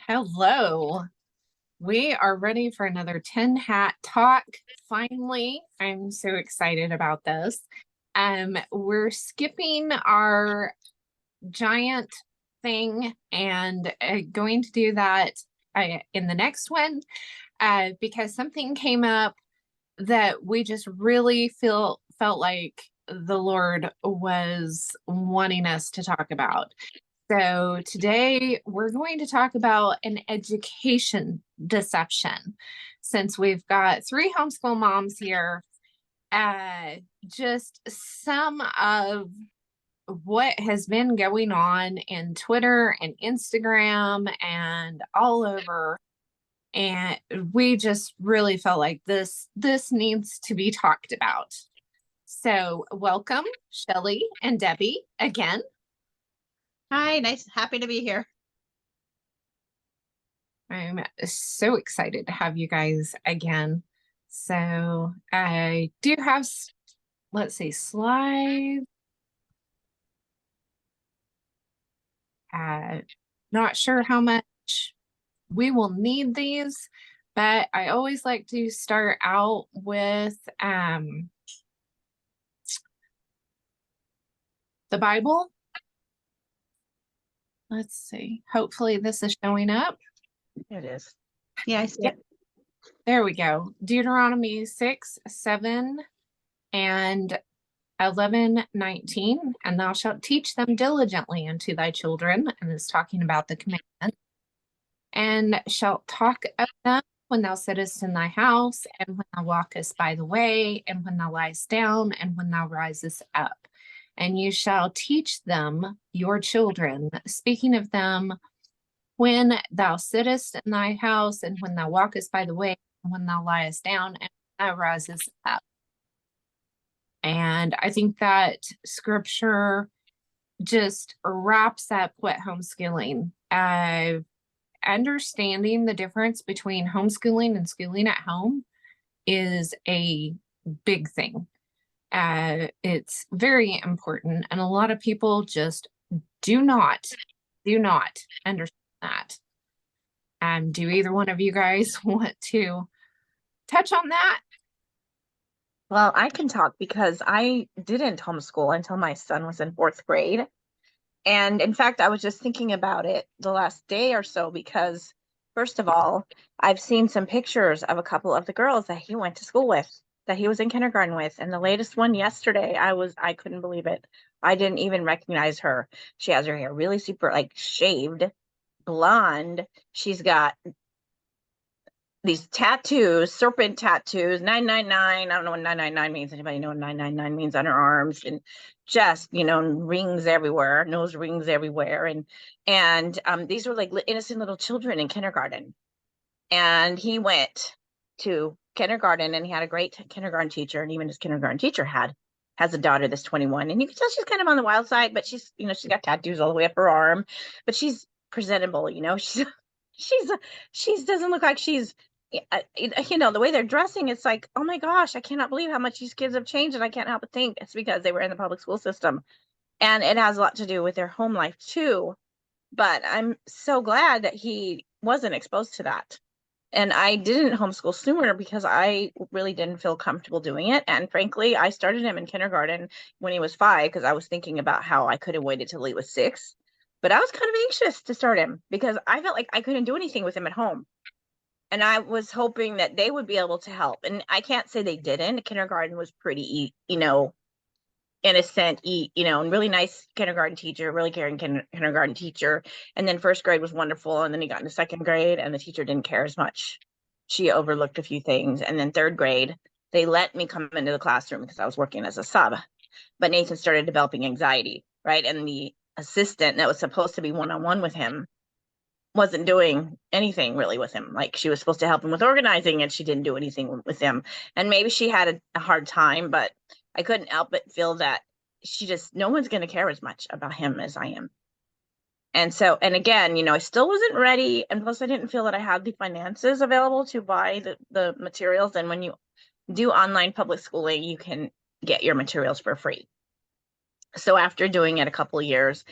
Hello. We are ready for another Tin Hat Talk. Finally, I'm so excited about this. We're skipping our giant thing and going to do that in the next one because something came up that we just really felt like the Lord was wanting us to talk about. So today we're going to talk about an education deception. Since we've got three homeschool moms here, just some of what has been going on in Twitter and Instagram and all over. And we just really felt like this needs to be talked about. So welcome, Shelly and Debbie again. Hi, happy to be here. I'm so excited to have you guys again. So I do have, let's see, slides. Not sure how much we will need these, but I always like to start out with the Bible. Let's see. Hopefully this is showing up. It is. Yeah, I see it. There we go. Deuteronomy 6, 7, and 11:19, and thou shalt teach them diligently unto thy children, and it's talking about the commandment, and shalt talk of them when thou sittest in thy house, and when thou walkest by the way, and when thou liest down, and when thou risest up. And you shall teach them, your children, speaking of them when thou sittest in thy house, and when thou walkest by the way, and when thou liest down, and when thou risest up. And I think that scripture just wraps up what homeschooling, understanding the difference between homeschooling and schooling at home is a big thing. It's very important. And a lot of people just do not understand that. Do either one of you guys want to touch on that? Well, I can talk because I didn't homeschool until my son was in 4th grade. And in fact, I was just thinking about it the last day or so because, first of all, I've seen some pictures of a couple of the girls that he went to school with, that he was in kindergarten with. And the latest one yesterday, I couldn't believe it. I didn't even recognize her. She has her hair really super, like, shaved, blonde. She's got these tattoos, serpent tattoos, 999. I don't know what 999 means. Anybody know what 999 means on her arms? And just, rings everywhere, nose rings everywhere. And these were like innocent little children in kindergarten. And he went to kindergarten and he had a great kindergarten teacher. And even his kindergarten teacher has a daughter that's 21. And you can tell she's kind of on the wild side, but she's got tattoos all the way up her arm, but she's presentable, she doesn't look like she's, the way they're dressing, it's like, oh my gosh, I cannot believe how much these kids have changed. And I can't help but think it's because they were in the public school system. And it has a lot to do with their home life too. But I'm so glad that he wasn't exposed to that. And I didn't homeschool sooner because I really didn't feel comfortable doing it. And frankly, I started him in kindergarten when he was 5 because I was thinking about how I could have waited till he was 6. But I was kind of anxious to start him because I felt like I couldn't do anything with him at home. And I was hoping that they would be able to help. And I can't say they didn't. Kindergarten was pretty, innocent, and really nice kindergarten teacher, really caring kindergarten teacher. And then 1st grade was wonderful. And then he got into 2nd grade and the teacher didn't care as much. She overlooked a few things. And then 3rd grade, they let me come into the classroom because I was working as a sub. But Nathan started developing anxiety, right? And the assistant that was supposed to be one-on-one with him wasn't doing anything really with him. Like, she was supposed to help him with organizing and she didn't do anything with him. And maybe she had a hard time, but I couldn't help but feel that no one's going to care as much about him as I am. And so, and again, I still wasn't ready. And plus I didn't feel that I had the finances available to buy the materials. And when you do online public schooling, you can get your materials for free. So after doing it a couple of years,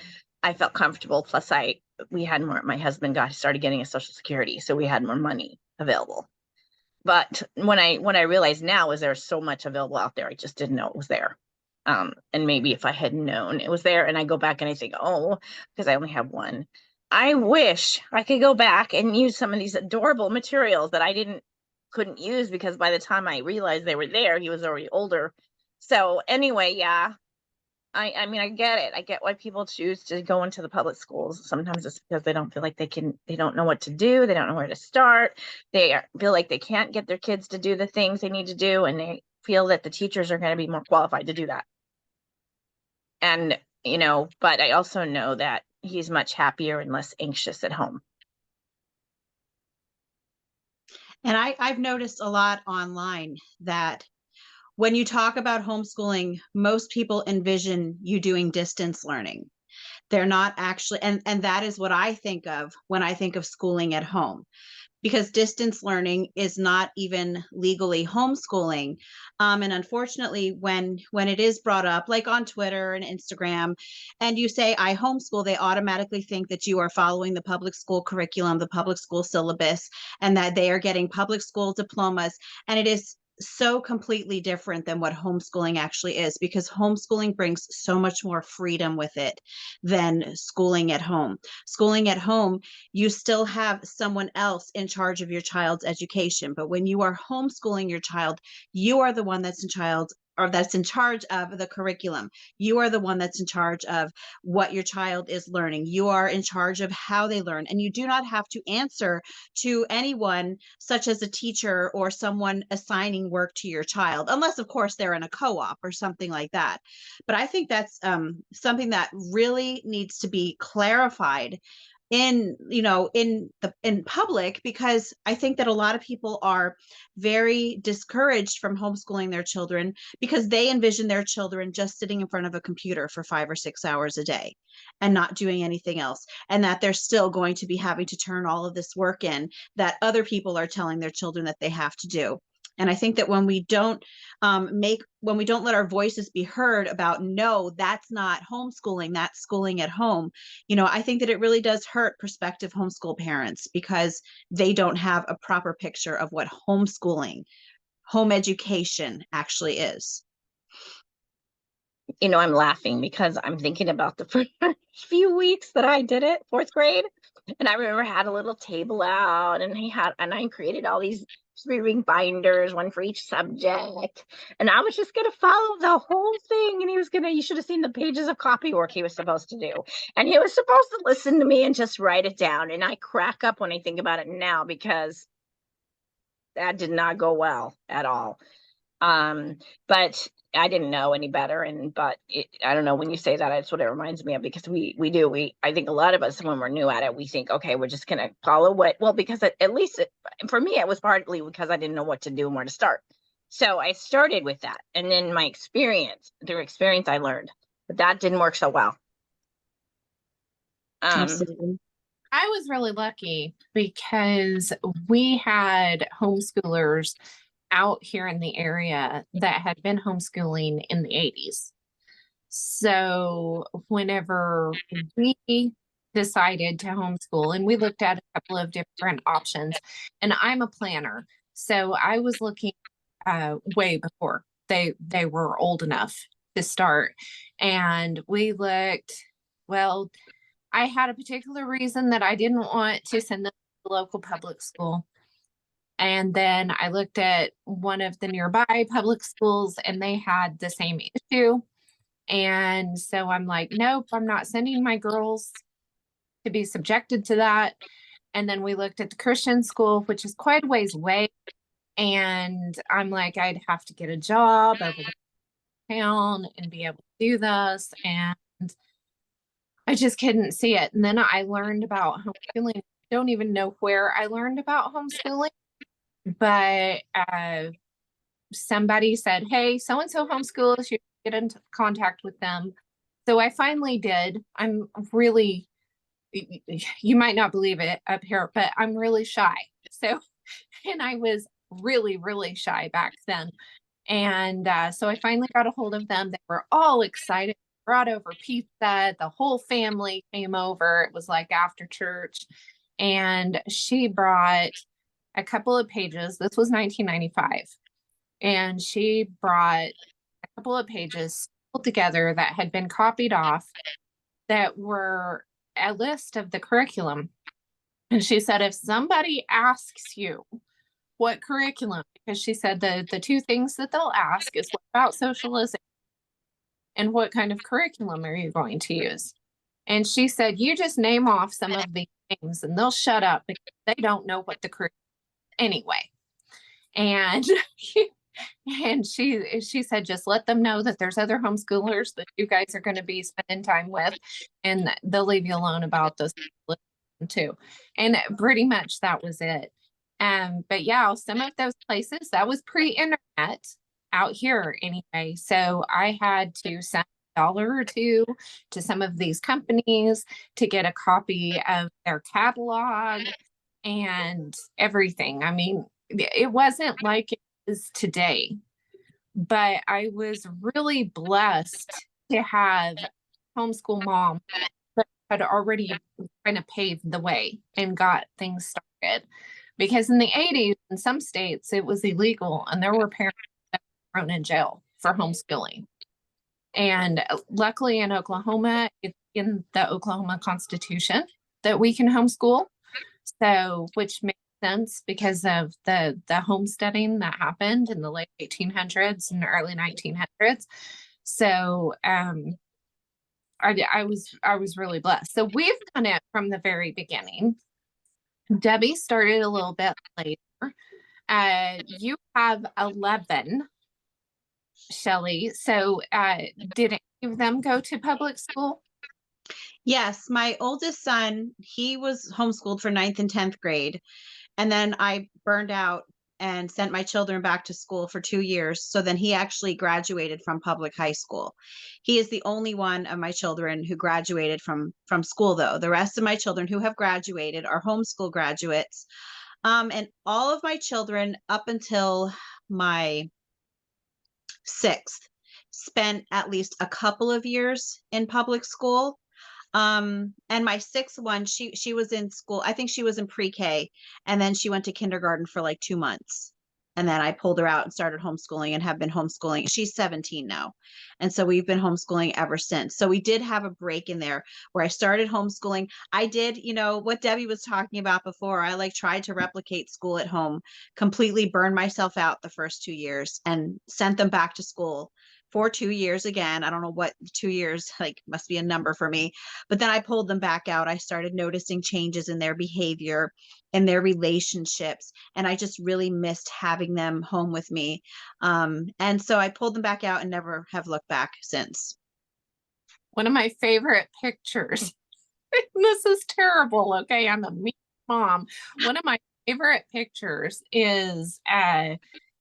I felt comfortable. Plus we had more, my husband started getting a Social Security, so we had more money available. But when I realized now is there's so much available out there, I just didn't know it was there. And maybe if I had known it was there, and I go back and I think, oh, because I only have one, I wish I could go back and use some of these adorable materials that I couldn't use, because by the time I realized they were there, he was already older. So anyway, yeah, I mean, I get it. I get why people choose to go into the public schools. Sometimes it's because they don't feel like they don't know what to do. They don't know where to start. Feel like they can't get their kids to do the things they need to do. And they feel that the teachers are going to be more qualified to do that. And, but I also know that he's much happier and less anxious at home. And I've noticed a lot online that when you talk about homeschooling, most people envision you doing distance learning. They're not actually, and that is what I think of when I think of schooling at home, because distance learning is not even legally homeschooling. And unfortunately, when it is brought up, like on Twitter and Instagram, and you say, I homeschool, they automatically think that you are following the public school curriculum, the public school syllabus, and that they are getting public school diplomas. And it is so completely different than what homeschooling actually is, because homeschooling brings so much more freedom with it than schooling at home. Schooling at home, you still have someone else in charge of your child's education. But when you are homeschooling your child, you are the one that's in charge of the curriculum. You are the one that's in charge of what your child is learning. You are in charge of how they learn. And you do not have to answer to anyone, such as a teacher or someone assigning work to your child, unless, of course, they're in a co-op or something like that. But I think that's something that really needs to be clarified in public, because I think that a lot of people are very discouraged from homeschooling their children because they envision their children just sitting in front of a computer for 5 or 6 hours a day and not doing anything else, and that they're still going to be having to turn all of this work in that other people are telling their children that they have to do. And I think that when we don't let our voices be heard about, no, that's not homeschooling, that's schooling at home, I think that it really does hurt prospective homeschool parents, because they don't have a proper picture of what homeschooling, home education actually is. I'm laughing because I'm thinking about the first few weeks that I did it, fourth grade. And I remember I had a little table out, and I created all these 3-ring binders, one for each subject. And I was just going to follow the whole thing. And you should have seen the pages of copywork he was supposed to do. And he was supposed to listen to me and just write it down. And I crack up when I think about it now, because that did not go well at all. But I didn't know any better. I don't know, when you say that, it's what it reminds me of, because I think a lot of us, when we're new at it, we think, okay, we're just going to follow because at least for me, it was partly because I didn't know what to do and where to start. So I started with that. And then through experience, I learned, but that didn't work so well. Absolutely. I was really lucky because we had homeschoolers out here in the area that had been homeschooling in the 80s. So whenever we decided to homeschool, and we looked at a couple of different options, and I'm a planner, so I was looking way before they were old enough to start. And we looked, well, I had a particular reason that I didn't want to send them to the local public school. And then I looked at one of the nearby public schools, and they had the same issue. And so I'm like, nope, I'm not sending my girls to be subjected to that. And then we looked at the Christian school, which is quite a ways away. And I'm like, I'd have to get a job over town and be able to do this. And I just couldn't see it. And then I learned about homeschooling. I don't even know where I learned about homeschooling. But somebody said, hey, so-and-so homeschools, you get into contact with them. So I finally did. I'm really, you might not believe it up here, but I'm really shy. So, and I was really, really shy back then. And so I finally got a hold of them. They were all excited brought over pizza. The whole family came over. It was like after church. And she brought a couple of pages. This was 1995. And she brought a couple of pages pulled together that had been copied off that were a list of the curriculum. And she said, if somebody asks you what curriculum, because she said the two things that they'll ask is what about socialization and what kind of curriculum are you going to use? And she said, you just name off some of these things and they'll shut up because they don't know what the curriculum is anyway. And and she said, just let them know that there's other homeschoolers that you guys are going to be spending time with, and they'll leave you alone about those too. And pretty much that was it. But yeah, some of those places, that was pre-internet out here anyway. So I had to send $1 or $2 to some of these companies to get a copy of their catalog and everything. I mean, it wasn't like it is today, but I was really blessed to have homeschool mom that had already kind of paved the way and got things started. Because in the 80s, in some states, it was illegal, and there were parents that were thrown in jail for homeschooling. And luckily in Oklahoma, it's in the Oklahoma Constitution that we can homeschool. So, which makes sense because of the homesteading that happened in the late 1800s and early 1900s. So, I was really blessed. So we've done it from the very beginning. Debbie started a little bit later. You have 11, Shelly. So did any of them go to public school? Yes, my oldest son, he was homeschooled for 9th and 10th grade. And then I burned out and sent my children back to school for 2 years. So then he actually graduated from public high school. He is the only one of my children who graduated from school, though. The rest of my children who have graduated are homeschool graduates. And all of my children up until my 6th spent at least a couple of years in public school. And my 6th one, she was in school. I think she was in pre-K, and then she went to kindergarten for like 2 months. And then I pulled her out and started homeschooling and have been homeschooling. She's 17 now. And so we've been homeschooling ever since. So we did have a break in there where I started homeschooling. I did, what Debbie was talking about before. I tried to replicate school at home, completely burned myself out the first 2 years and sent them back to school for 2 years again. I don't know what 2 years, must be a number for me. But then I pulled them back out. I started noticing changes in their behavior and their relationships. And I just really missed having them home with me. And so I pulled them back out and never have looked back since. One of my favorite pictures, this is terrible, okay? I'm a mean mom. One of my favorite pictures is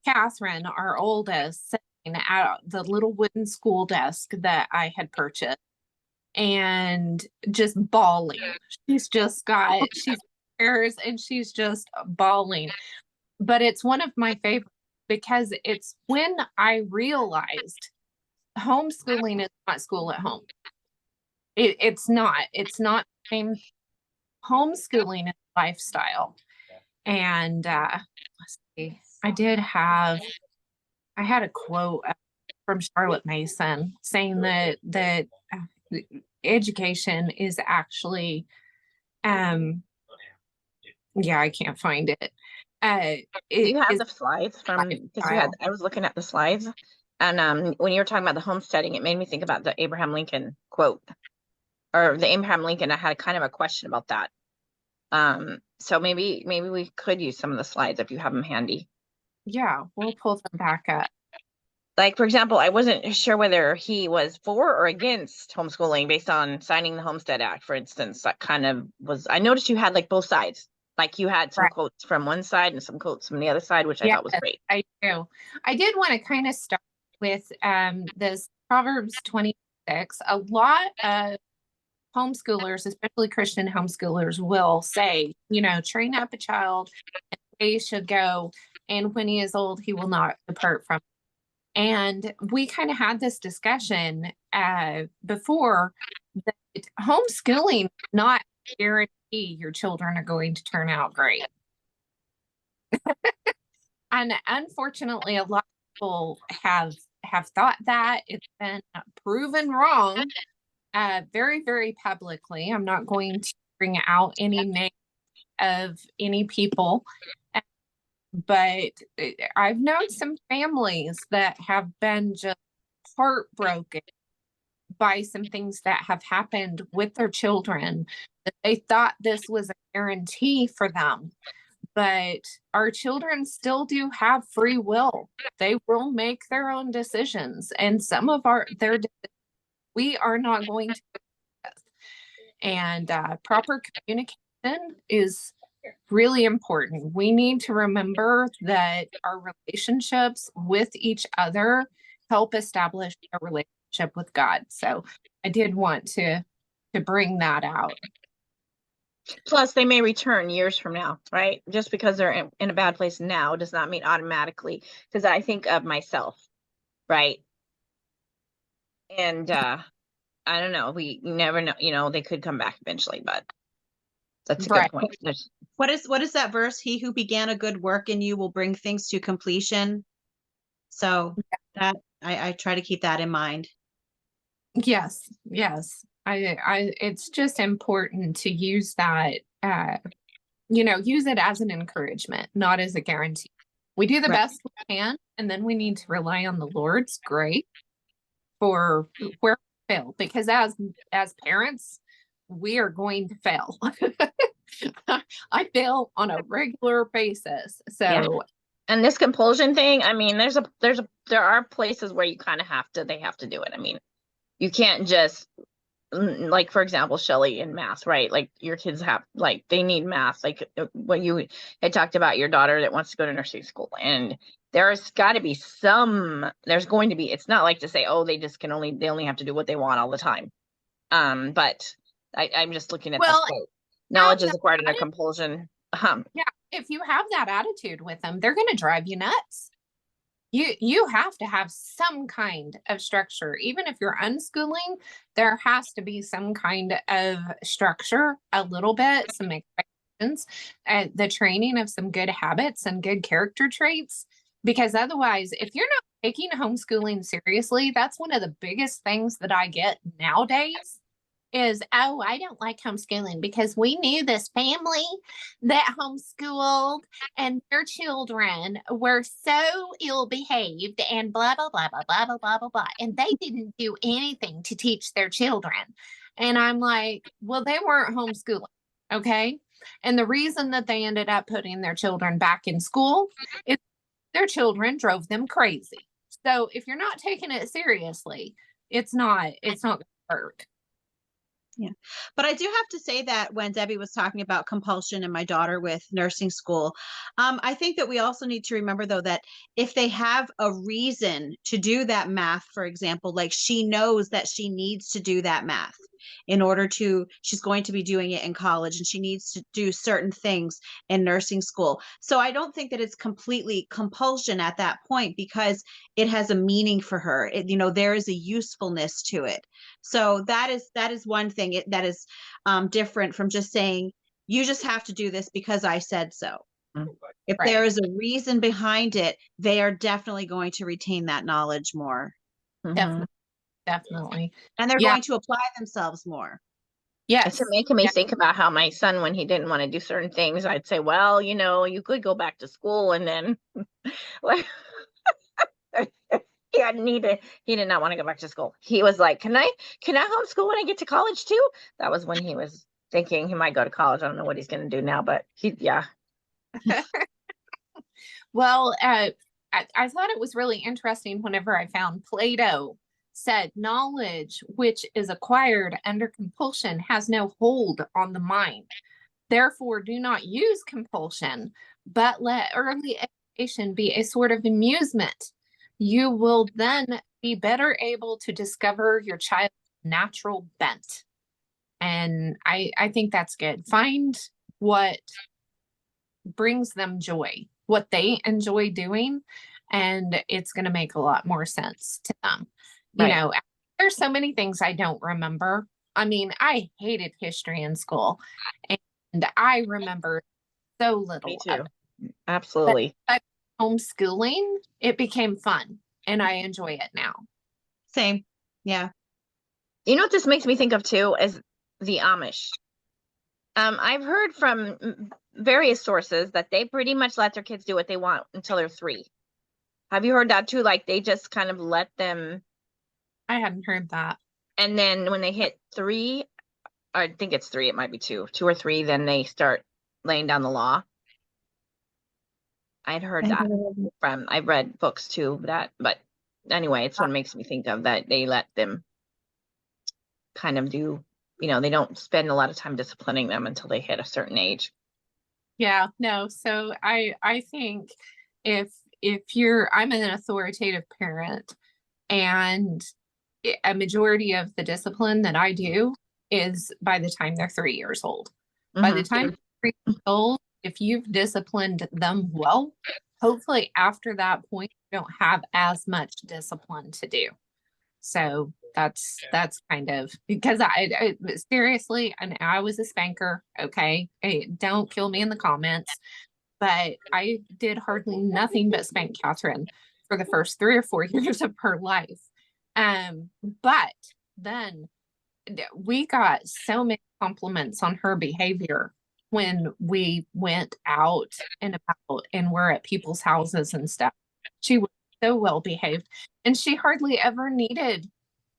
Catherine, our oldest, sitting at the little wooden school desk that I had purchased and just bawling. She's tears and she's just bawling. But it's one of my favorites because it's when I realized homeschooling is not school at home. It's not the same. Homeschooling is lifestyle. And let's see, I had a quote from Charlotte Mason saying that education is actually, yeah, I can't find it. You have the slides from, because I was looking at the slides, and when you were talking about the homesteading, it made me think about the Abraham Lincoln quote, or the Abraham Lincoln. I had kind of a question about that. So maybe we could use some of the slides if you have them handy. Yeah, we'll pull them back up. Like, for example, I wasn't sure whether he was for or against homeschooling based on signing the Homestead Act, for instance. That kind of was, I noticed you had both sides. You had some quotes from one side and some quotes from the other side, which I thought was great. I do. I did want to kind of start with this Proverbs 26. A lot of homeschoolers, especially Christian homeschoolers, will say, train up a child and he should go, and when he is old, he will not depart from it. And we kind of had this discussion before, that homeschooling not guarantee your children are going to turn out great. And unfortunately, a lot of people have thought that. It's been proven wrong very, very publicly. I'm not going to bring out any names of any people, but I've known some families that have been just heartbroken by some things that have happened with their children, that they thought this was a guarantee for them. But our children still do have free will. They will make their own decisions, and some of their we are not going to. And proper communication is really important. We need to remember that our relationships with each other help establish a relationship with God. So I did want to bring that out. Plus, they may return years from now, right? Just because they're in a bad place now does not mean automatically, because I think of myself, right? And I don't know, we never know, they could come back eventually, but that's a good point. What is that verse? He who began a good work in you will bring things to completion. So that I try to keep that in mind. Yes. It's just important to use that, use it as an encouragement, not as a guarantee. We do the best we can, and then we need to rely on the Lord's grace for where we fail, because as parents, we are going to fail. I fail on a regular basis. So, yeah. And this compulsion thing, I mean, there are places where you kind of they have to do it. I mean, you can't just, like, for example, Shelly in math, right? Like, your kids have, like, they need math. Like, when you had talked about your daughter that wants to go to nursing school, and there's got to be it's not like to say, oh, they only have to do what they want all the time. But I'm just looking at this quote. Knowledge is acquired under compulsion. Yeah, if you have that attitude with them, they're going to drive you nuts. You have to have some kind of structure. Even if you're unschooling, there has to be some kind of structure, a little bit, some expectations, the training of some good habits and good character traits. Because otherwise, if you're not taking homeschooling seriously, that's one of the biggest things that I get nowadays is, oh, I don't like homeschooling because we knew this family that homeschooled and their children were so ill behaved and blah, blah, blah, blah, blah, blah, blah, blah, blah. And they didn't do anything to teach their children. And I'm like, well, they weren't homeschooling. Okay. And the reason that they ended up putting their children back in school is their children drove them crazy. So if you're not taking it seriously, it's not going to work. Yeah. But I do have to say that when Debbie was talking about compulsion and my daughter with nursing school, I think that we also need to remember, though, that if they have a reason to do that math, for example, like she knows that she needs to do that math she's going to be doing it in college, and she needs to do certain things in nursing school. So I don't think that it's completely compulsion at that point, because it has a meaning for her. There is a usefulness to it. So that is one thing that is different from just saying, you just have to do this because I said so. If there is a reason behind it, they are definitely going to retain that knowledge more. Definitely. And they're going to apply themselves more. Yes. It's making me think about how my son, when he didn't want to do certain things, I'd say, well, you could go back to school, and then he did not want to go back to school. He was like, can I homeschool when I get to college too? That was when he was thinking he might go to college. I don't know what he's going to do now, but Well, I thought it was really interesting whenever I found Plato said knowledge which is acquired under compulsion has no hold on the mind. Therefore, do not use compulsion, but let early education be a sort of amusement. You will then be better able to discover your child's natural bent. And I think that's good. Find what brings them joy, what they enjoy doing, and it's going to make a lot more sense to them. Right. After there's so many things I don't remember. I mean, I hated history in school, and I remember so little Me of too. it. Absolutely. But homeschooling, it became fun, and I enjoy it now. Same. Yeah. You know what this makes me think of too is the Amish. I've heard from various sources that they pretty much let their kids do what they want until they're 3. Have you heard that too? Like they just kind of let them, I hadn't heard that. and then when they hit 3, I think it's 3, it might be 2 or 3, then they start laying down the law. I'd heard that from, I've read books too, but anyway, it's what makes me think of that they let them kind of do, they don't spend a lot of time disciplining them until they hit a certain age. Yeah, no. So I think if I'm an authoritative parent, and a majority of the discipline that I do is by the time they're 3 years old. By the time they're 3 years old, if you've disciplined them well, hopefully after that point, you don't have as much discipline to do. So that's kind of, because I seriously, and I was a spanker. Okay. Hey, don't kill me in the comments, but I did hardly nothing but spank Catherine for the first 3 or 4 years of her life. But then we got so many compliments on her behavior when we went out and about and were at people's houses and stuff. She was so well behaved, and she hardly ever needed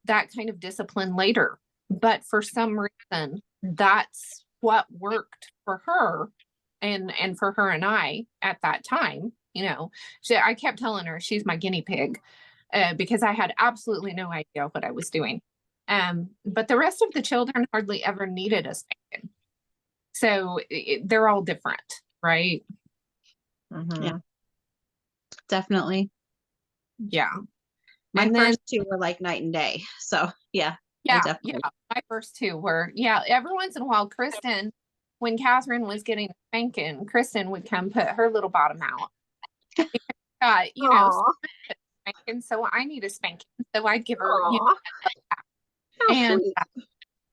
that kind of discipline later. But for some reason, that's what worked for her and for her and I at that time. I kept telling her she's my guinea pig, because I had absolutely no idea what I was doing. But the rest of the children hardly ever needed a spanking. So they're all different, right? Yeah. Definitely. Yeah. My And first 2 were like night and day. So yeah. Yeah. My first 2 were, every once in a while, when Catherine was getting a spanking, Kristen would come put her little bottom out. Spanking, so I need a spanking. So I'd give her, and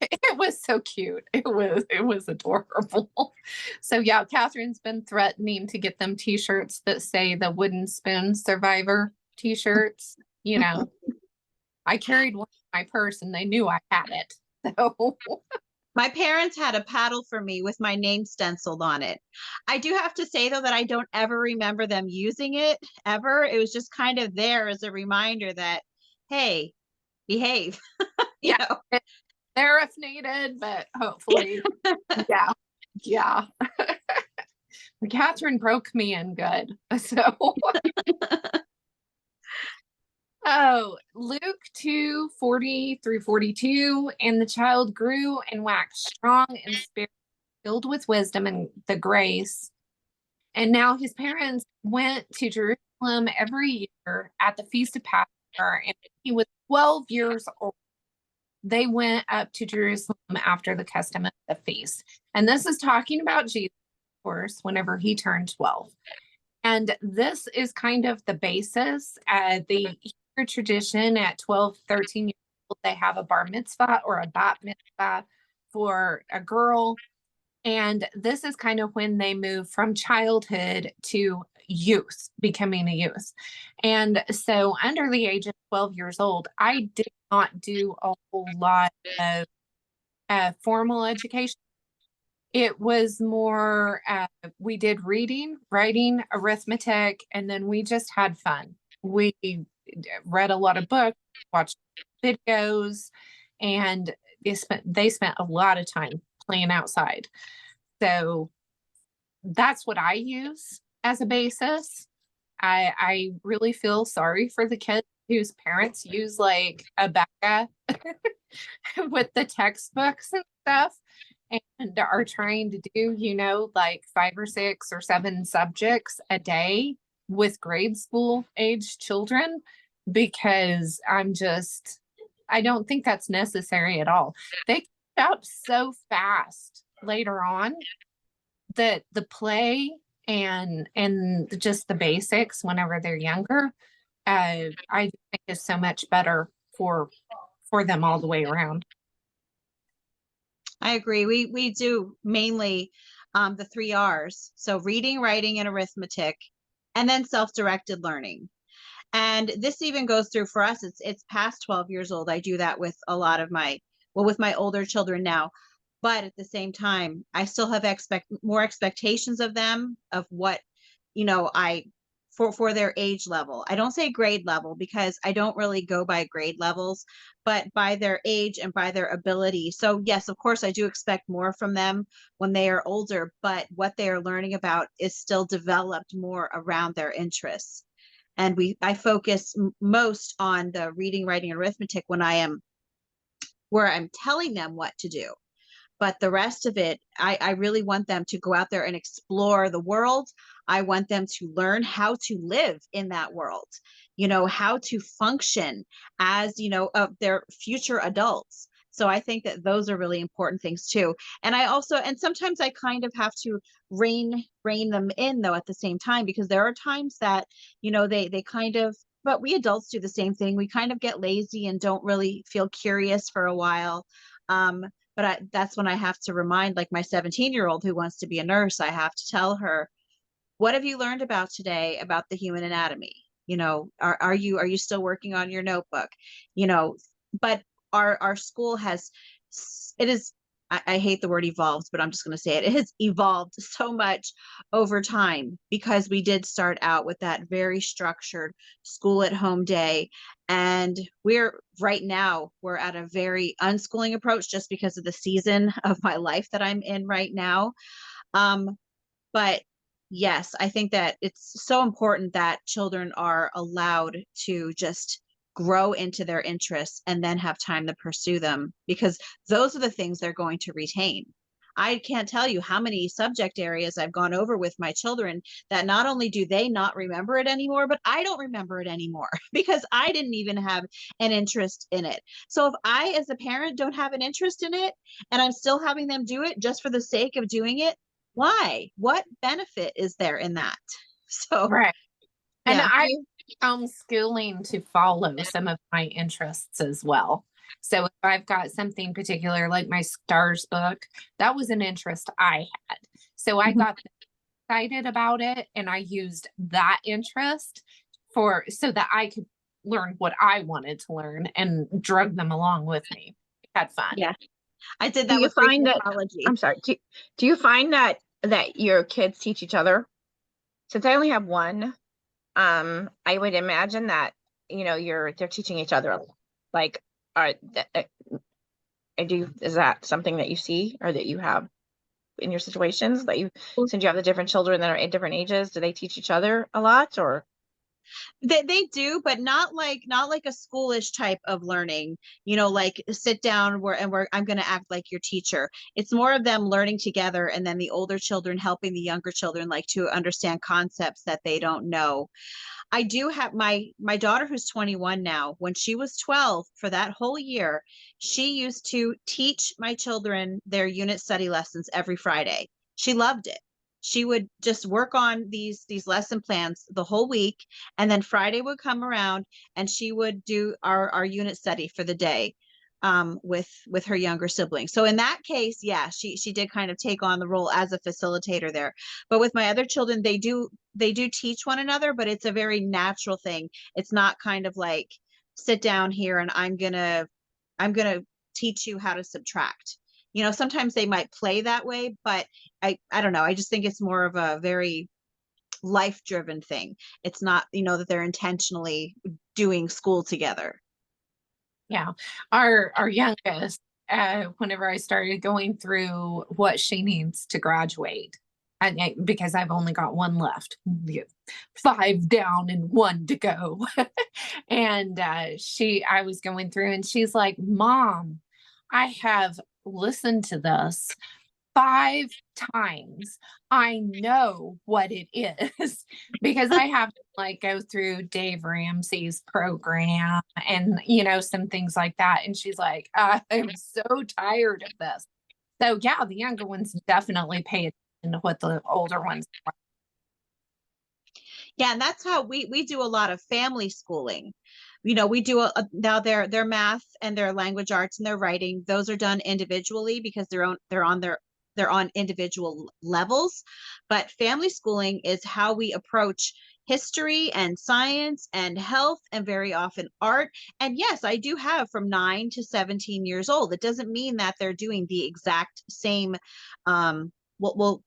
it was so cute. It was adorable. So yeah, Catherine's been threatening to get them t-shirts that say the wooden spoon survivor t-shirts. I carried one in my purse and they knew I had it. So my parents had a paddle for me with my name stenciled on it. I do have to say though that I don't ever remember them using it ever. It was just kind of there as a reminder that, hey, behave. There if needed, but hopefully, yeah. Catherine broke me in good. So, Luke 2:40 through 42, and the child grew and waxed strong in spirit, filled with wisdom and the grace. And now his parents went to Jerusalem every year at the Feast of Passover, and he was 12 years old. They went up to Jerusalem after the custom of the feast. And this is talking about Jesus, of course, whenever he turned 12. And this is kind of the basis. The Hebrew tradition at 12, 13 years old, they have a bar mitzvah or a bat mitzvah for a girl. And this is kind of when they move from childhood to youth, becoming a youth. And so under the age of 12 years old, I did not do a whole lot of formal education. It was more, we did reading, writing, arithmetic, and then we just had fun. We read a lot of books, watched videos, and they spent a lot of time playing outside. So that's what I use as a basis. I really feel sorry for the kids whose parents use like a bag with the textbooks and stuff and are trying to do, like 5 or 6 or 7 subjects a day with grade school age children, because I don't think that's necessary at all. They catch up so fast later on that the play and just the basics whenever they're younger, I think is so much better for for them all the way around. I agree. We do mainly the 3 R's. So reading, writing, and arithmetic, and then self-directed learning. And this even goes through for us. It's past 12 years old. I do that with a lot of with my older children now. But at the same time, I still have more expectations of them of what, I for their age level. I don't say grade level because I don't really go by grade levels, but by their age and by their ability. So yes, of course, I do expect more from them when they are older, but what they are learning about is still developed more around their interests. And I focus most on the reading, writing, and arithmetic when where I'm telling them what to do. But the rest of it, I really want them to go out there and explore the world. I want them to learn how to live in that world, how to function as, their future adults. So I think that those are really important things too. And sometimes I kind of have to rein them in though at the same time, because there are times that, they kind of, but we adults do the same thing. We kind of get lazy and don't really feel curious for a while. But that's when I have to remind, like my 17-year-old who wants to be a nurse, I have to tell her, what have you learned about today about the human anatomy? Are you still working on your notebook? But our school I hate the word evolved, but I'm just going to say it. It has evolved so much over time because we did start out with that very structured school at home day. And right now, we're at a very unschooling approach just because of the season of my life that I'm in right now. But yes, I think that it's so important that children are allowed to just grow into their interests and then have time to pursue them, because those are the things they're going to retain. I can't tell you how many subject areas I've gone over with my children that not only do they not remember it anymore, but I don't remember it anymore because I didn't even have an interest in it. So if I, as a parent, don't have an interest in it and I'm still having them do it just for the sake of doing it, why? What benefit is there in that? So, Right. And yeah. I homeschooling to follow some of my interests as well. So if I've got something particular, like my stars book, that was an interest I had. So I got excited about it and I used that interest so that I could learn what I wanted to learn and drug them along with me. Had fun. Yeah. I did Do that you with find that, psychology. I'm sorry, do you find that your kids teach each other? Since I only have one, I would imagine that, they're teaching each other. Like, is that something that you see or that you have in your situations since you have the different children that are at different ages, do they teach each other a lot or? They do, but not like a schoolish type of learning, like sit down I'm going to act like your teacher. It's more of them learning together and then the older children helping the younger children like to understand concepts that they don't know. I do have my daughter who's 21 now. When she was 12 for that whole year, she used to teach my children their unit study lessons every Friday. She loved it. She would just work on these lesson plans the whole week, and then Friday would come around and she would do our unit study for the day with her younger sibling. So in that case, yeah, she did kind of take on the role as a facilitator there. But with my other children, they do teach one another, but it's a very natural thing. It's not kind of like sit down here and I'm gonna teach you how to subtract. Sometimes they might play that way, but I don't know. I just think it's more of a very life-driven thing. It's not, that they're intentionally doing school together. Yeah. Our youngest, whenever I started going through what she needs to graduate, because I've only got one left, 5 down and 1 to go. And I was going through and she's like, Mom, I have listened to this 5 times. I know what it is because I have to go through Dave Ramsey's program and, some things like that. And she's like, I'm so tired of this. So yeah, the younger ones definitely pay attention to what the older ones are. Yeah, and that's how we do a lot of family schooling. we do now their math and their language arts and their writing. Those are done individually because they're on individual levels. But family schooling is how we approach history and science and health and very often art. And yes, I do have from 9 to 17 years old. It doesn't mean that they're doing the exact same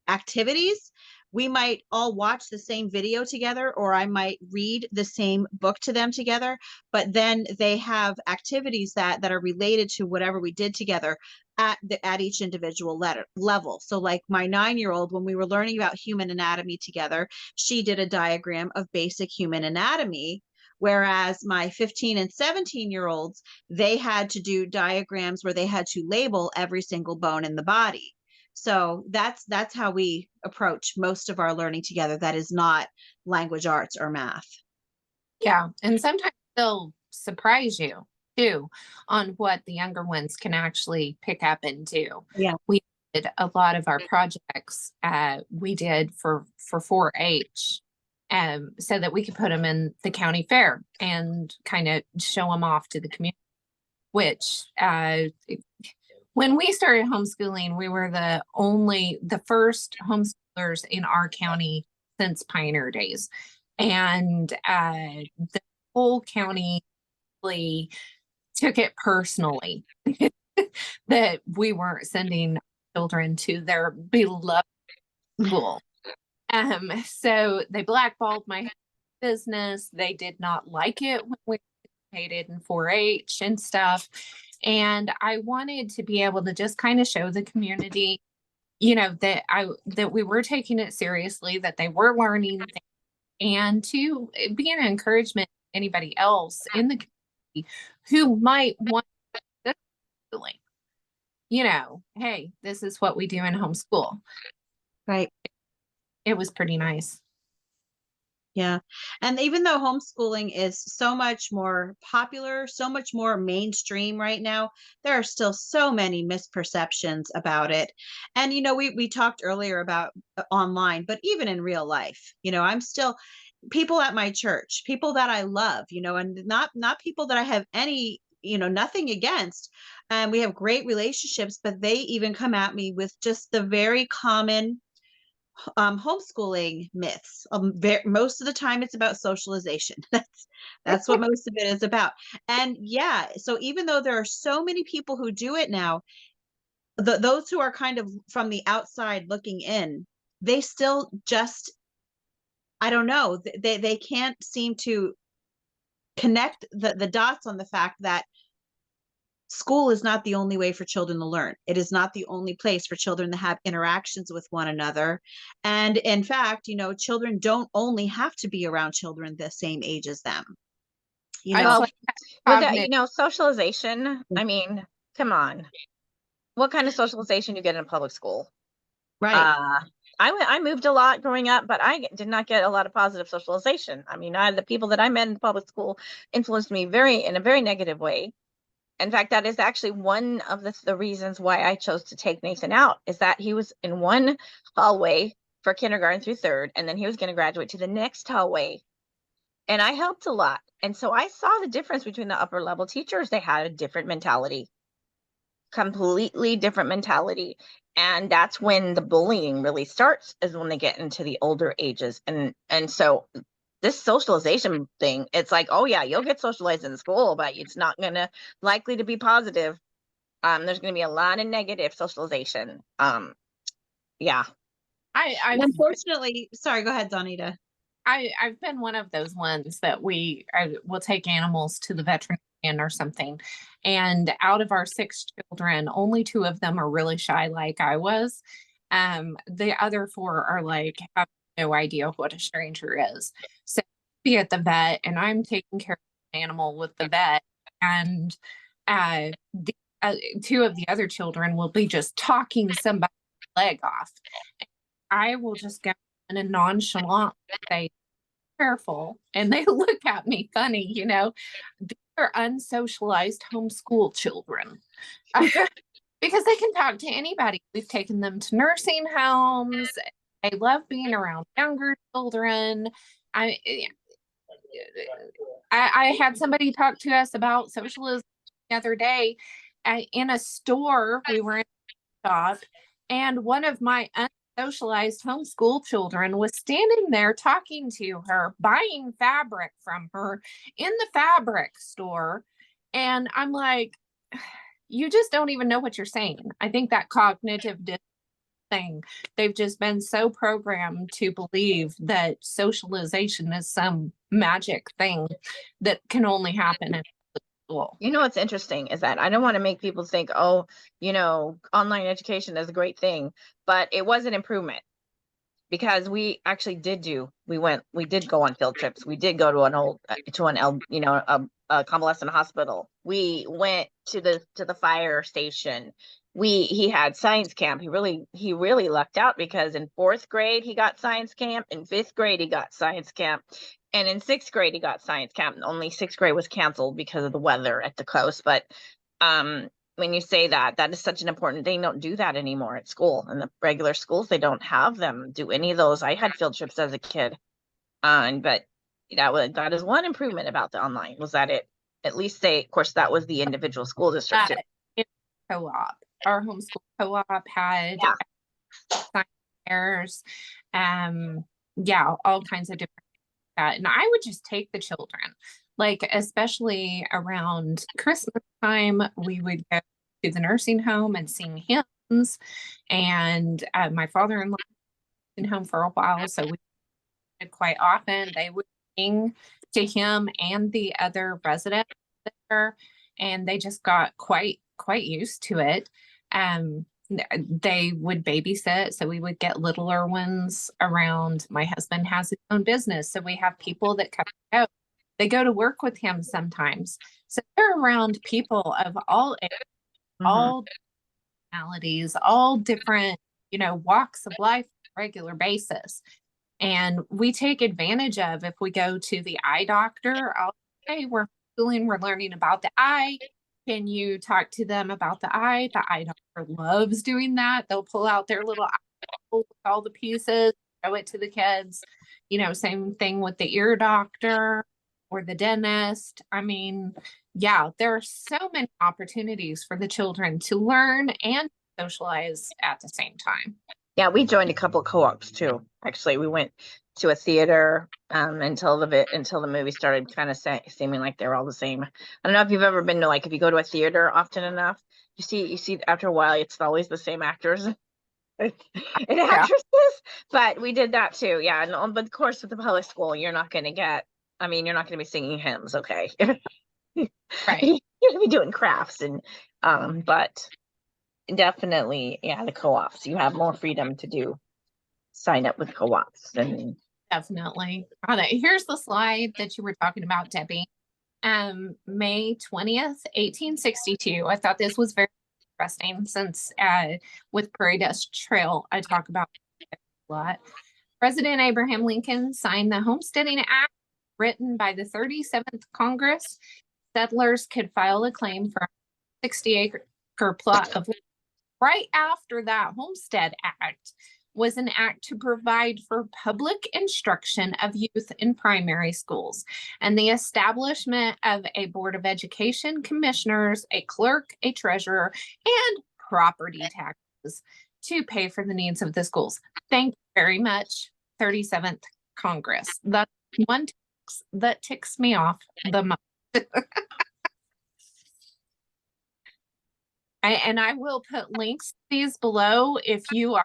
activities. We might all watch the same video together, or I might read the same book to them together, but then they have activities that are related to whatever we did together at each individual level. So like my 9-year-old, when we were learning about human anatomy together, she did a diagram of basic human anatomy. Whereas my 15 and 17-year-olds, they had to do diagrams where they had to label every single bone in the body. So that's how we approach most of our learning together. That is not language arts or math. Yeah. And sometimes they'll surprise you too on what the younger ones can actually pick up and do. Yeah. We did a lot of our projects we did for 4-H so that we could put them in the county fair and kind of show them off to the community, which when we started homeschooling, we were the first homeschoolers in our county since pioneer days. And the whole county really took it personally that we weren't sending children to their beloved school. So they blackballed my business. They did not like it when we participated in 4-H and stuff. And I wanted to be able to just kind of show the community, that we were taking it seriously, that they were learning things, and to be an encouragement to anybody else in the community who might want this schooling. Hey, this is what we do in homeschool. Right. It was pretty nice. Yeah. And even though homeschooling is so much more popular, so much more mainstream right now, there are still so many misperceptions about it. And, we talked earlier about online, but even in real life, I'm still people at my church, people that I love, and not people that I have any, nothing against. And we have great relationships, but they even come at me with just the very common homeschooling myths. Most of the time it's about socialization. That's what most of it is about. And yeah, so even though there are so many people who do it now, those who are kind of from the outside looking in, they still just, I don't know, they can't seem to connect the dots on the fact that school is not the only way for children to learn. It is not the only place for children to have interactions with one another. And in fact, children don't only have to be around children the same age as them. Socialization. I mean, come on. What kind of socialization you get in a public school? Right. I moved a lot growing up, but I did not get a lot of positive socialization. I mean, the people that I met in public school influenced me in a very negative way. In fact, that is actually one of the reasons why I chose to take Nathan out, is that he was in one hallway for kindergarten through 3rd, and then he was going to graduate to the next hallway. And I helped a lot. And so I saw the difference between the upper level teachers. They had a different mentality, completely different mentality. And that's when the bullying really starts, is when they get into the older ages. And so this socialization thing, it's like, oh yeah, you'll get socialized in school, but it's not likely to be positive. There's going to be a lot of negative socialization. Yeah. I Unfortunately, sorry, go ahead, Donita. I've been one of those ones that will take animals to the veterinarian or something. And out of our 6 children, only 2 of them are really shy like I was. The other 4 are like, have no idea what a stranger is. So be at the vet, and I'm taking care of the animal with the vet, and 2 of the other children will be just talking somebody's leg off. I will just go in a nonchalant say, careful, and they look at me funny. These are unsocialized homeschool children. Because they can talk to anybody. We've taken them to nursing homes. They love being around younger children. I I had somebody talk to us about socialism the other day in a store. We were in a shop, and one of my unsocialized homeschool children was standing there talking to her, buying fabric from her in the fabric store. And I'm like, you just don't even know what you're saying. I think that cognitive thing, they've just been so programmed to believe that socialization is some magic thing that can only happen in school. You know, what's interesting is that I don't want to make people think, oh, online education is a great thing, but it was an improvement because we actually did go on field trips. We did go to a convalescent hospital. We went to the fire station. He had science camp. He really lucked out because in 4th grade he got science camp, in 5th grade he got science camp, and in 6th grade he got science camp. Only 6th grade was canceled because of the weather at the coast. But when you say that is such an important, they don't do that anymore at school. In the regular schools, they don't have them do any of those. I had field trips as a kid, but that is one improvement about the online, was that at least of course, that was the individual school district. Co-op, our homeschool co-op had science fairs, all kinds of different things like that. And I would just take the children, like especially around Christmas time, we would go to the nursing home and sing hymns. And my father-in-law was in home for a while, so we did quite often. They would sing to him and the other residents there, and they just got quite used to it. They would babysit, so we would get littler ones around. My husband has his own business, so we have people that come out. They go to work with him sometimes. So they're around people of all ages, all personalities, all different, walks of life on a regular basis. And we take advantage of, if we go to the eye doctor, I'll say, we're learning about the eye. Can you talk to them about the eye? The eye doctor loves doing that. They'll pull out their little eye with all the pieces, show it to the kids. Same thing with the ear doctor or the dentist. I mean, there are so many opportunities for the children to learn and socialize at the same time. Yeah, we joined a couple of co-ops too. Actually, we went to a theater until the movie started kind of seeming like they're all the same. I don't know if you've ever been to, like, if you go to a theater often enough, you see after a while it's always the same actors and actresses. But we did that too. Yeah, and but of course with the public school, you're not going to be singing hymns, okay? Right. You're going to be doing crafts but definitely, the co-ops, you have more freedom to sign up with co-ops. And definitely. Here's the slide that you were talking about, Debbie. May 20th, 1862. I thought this was very interesting since with Prairie Dust Trail, I talk about it a lot. President Abraham Lincoln signed the Homesteading Act, written by the 37th Congress. Settlers could file a claim for a 60-acre plot of land. Right after that, Homestead Act was an act to provide for public instruction of youth in primary schools and the establishment of a Board of Education commissioners, a clerk, a treasurer, and property taxes to pay for the needs of the schools. Thank you very much, 37th Congress. That's one tax that ticks me off the most. And I will put links to these below. If you are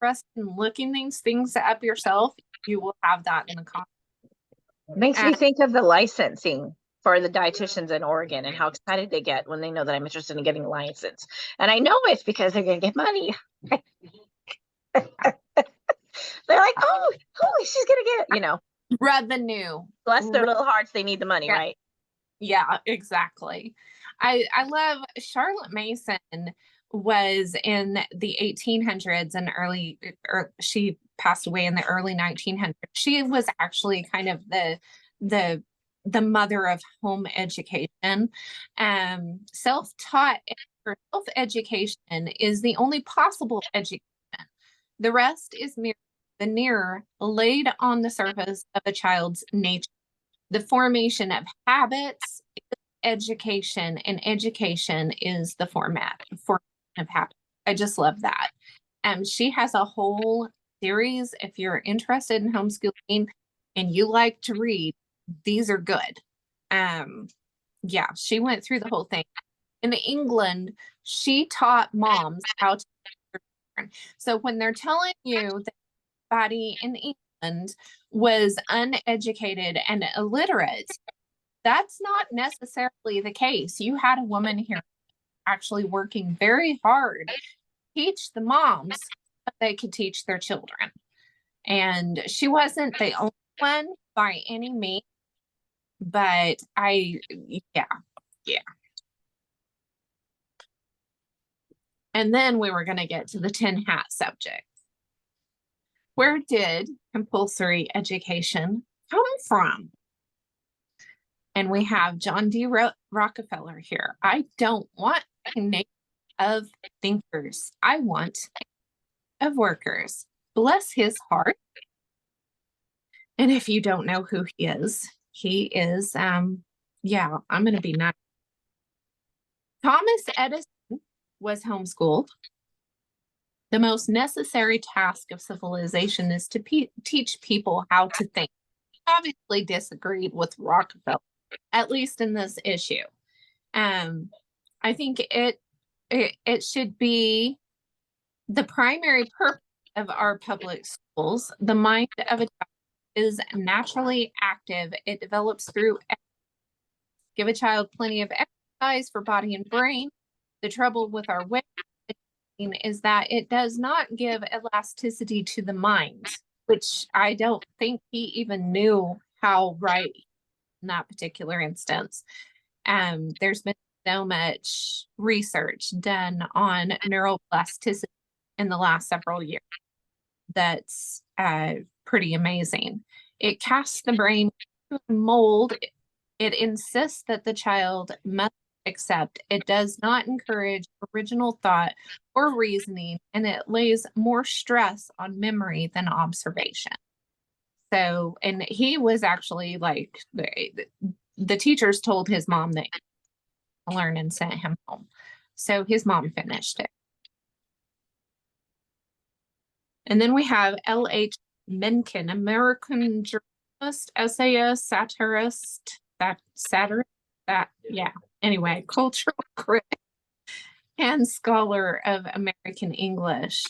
interested in looking these things up yourself, you will have that in the comments. Makes me think of the licensing for the dietitians in Oregon and how excited they get when they know that I'm interested in getting a license. And I know it's because they're going to get money. They're like, oh, she's going to get, revenue. Bless their little hearts. They need the money, right? Yeah, exactly. I love Charlotte Mason was in the 1800s and she passed away in the early 1900s. She was actually kind of the mother of home education. Self-taught for self-education is the only possible education. The rest is mere veneer laid on the surface of a child's nature. The formation of habits is education, and education is the formation of habits. I just love that. She has a whole series. If you're interested in homeschooling and you like to read, these are good. Yeah, she went through the whole thing. In England, she taught moms how to learn. So when they're telling you that everybody in England was uneducated and illiterate, that's not necessarily the case. You had a woman here actually working very hard to teach the moms that they could teach their children. And she wasn't the only one by any means, but yeah. And then we were going to get to the tin hat subject. Where did compulsory education come from? And we have John D Rockefeller here. I don't want a nation of thinkers. I want of workers. Bless his heart. And if you don't know who he is, yeah, I'm going to be nice. Thomas Edison was homeschooled. The most necessary task of civilization is to teach people how to think. He obviously disagreed with Rockefeller, at least in this issue. I think it should be the primary purpose of our public schools. The mind of a child is naturally active. It develops through exercise. Give a child plenty of exercise for body and brain. The trouble with our way is that it does not give elasticity to the mind, which I don't think he even knew how right in that particular instance. There's been so much research done on neuroplasticity in the last several years that's pretty amazing. It casts the brain into a mold. It insists that the child must accept. It does not encourage original thought or reasoning, and it lays more stress on memory than observation. So, and he was actually like, the teachers told his mom that he could learn and sent him home. So his mom finished it. And then we have L.H. Menkin, American journalist, essayist, satirist, anyway, cultural critic and scholar of American English.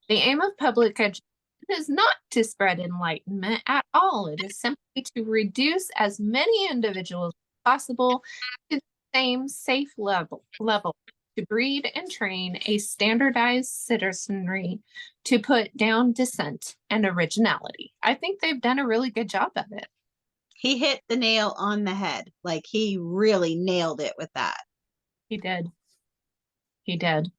The aim of public education is not to spread enlightenment at all. It is simply to reduce as many individuals as possible to the same safe level, to breed and train a standardized citizenry, to put down dissent and originality. I think they've done a really good job of it. He hit the nail on the head. Like, he really nailed it with that. He did. He did.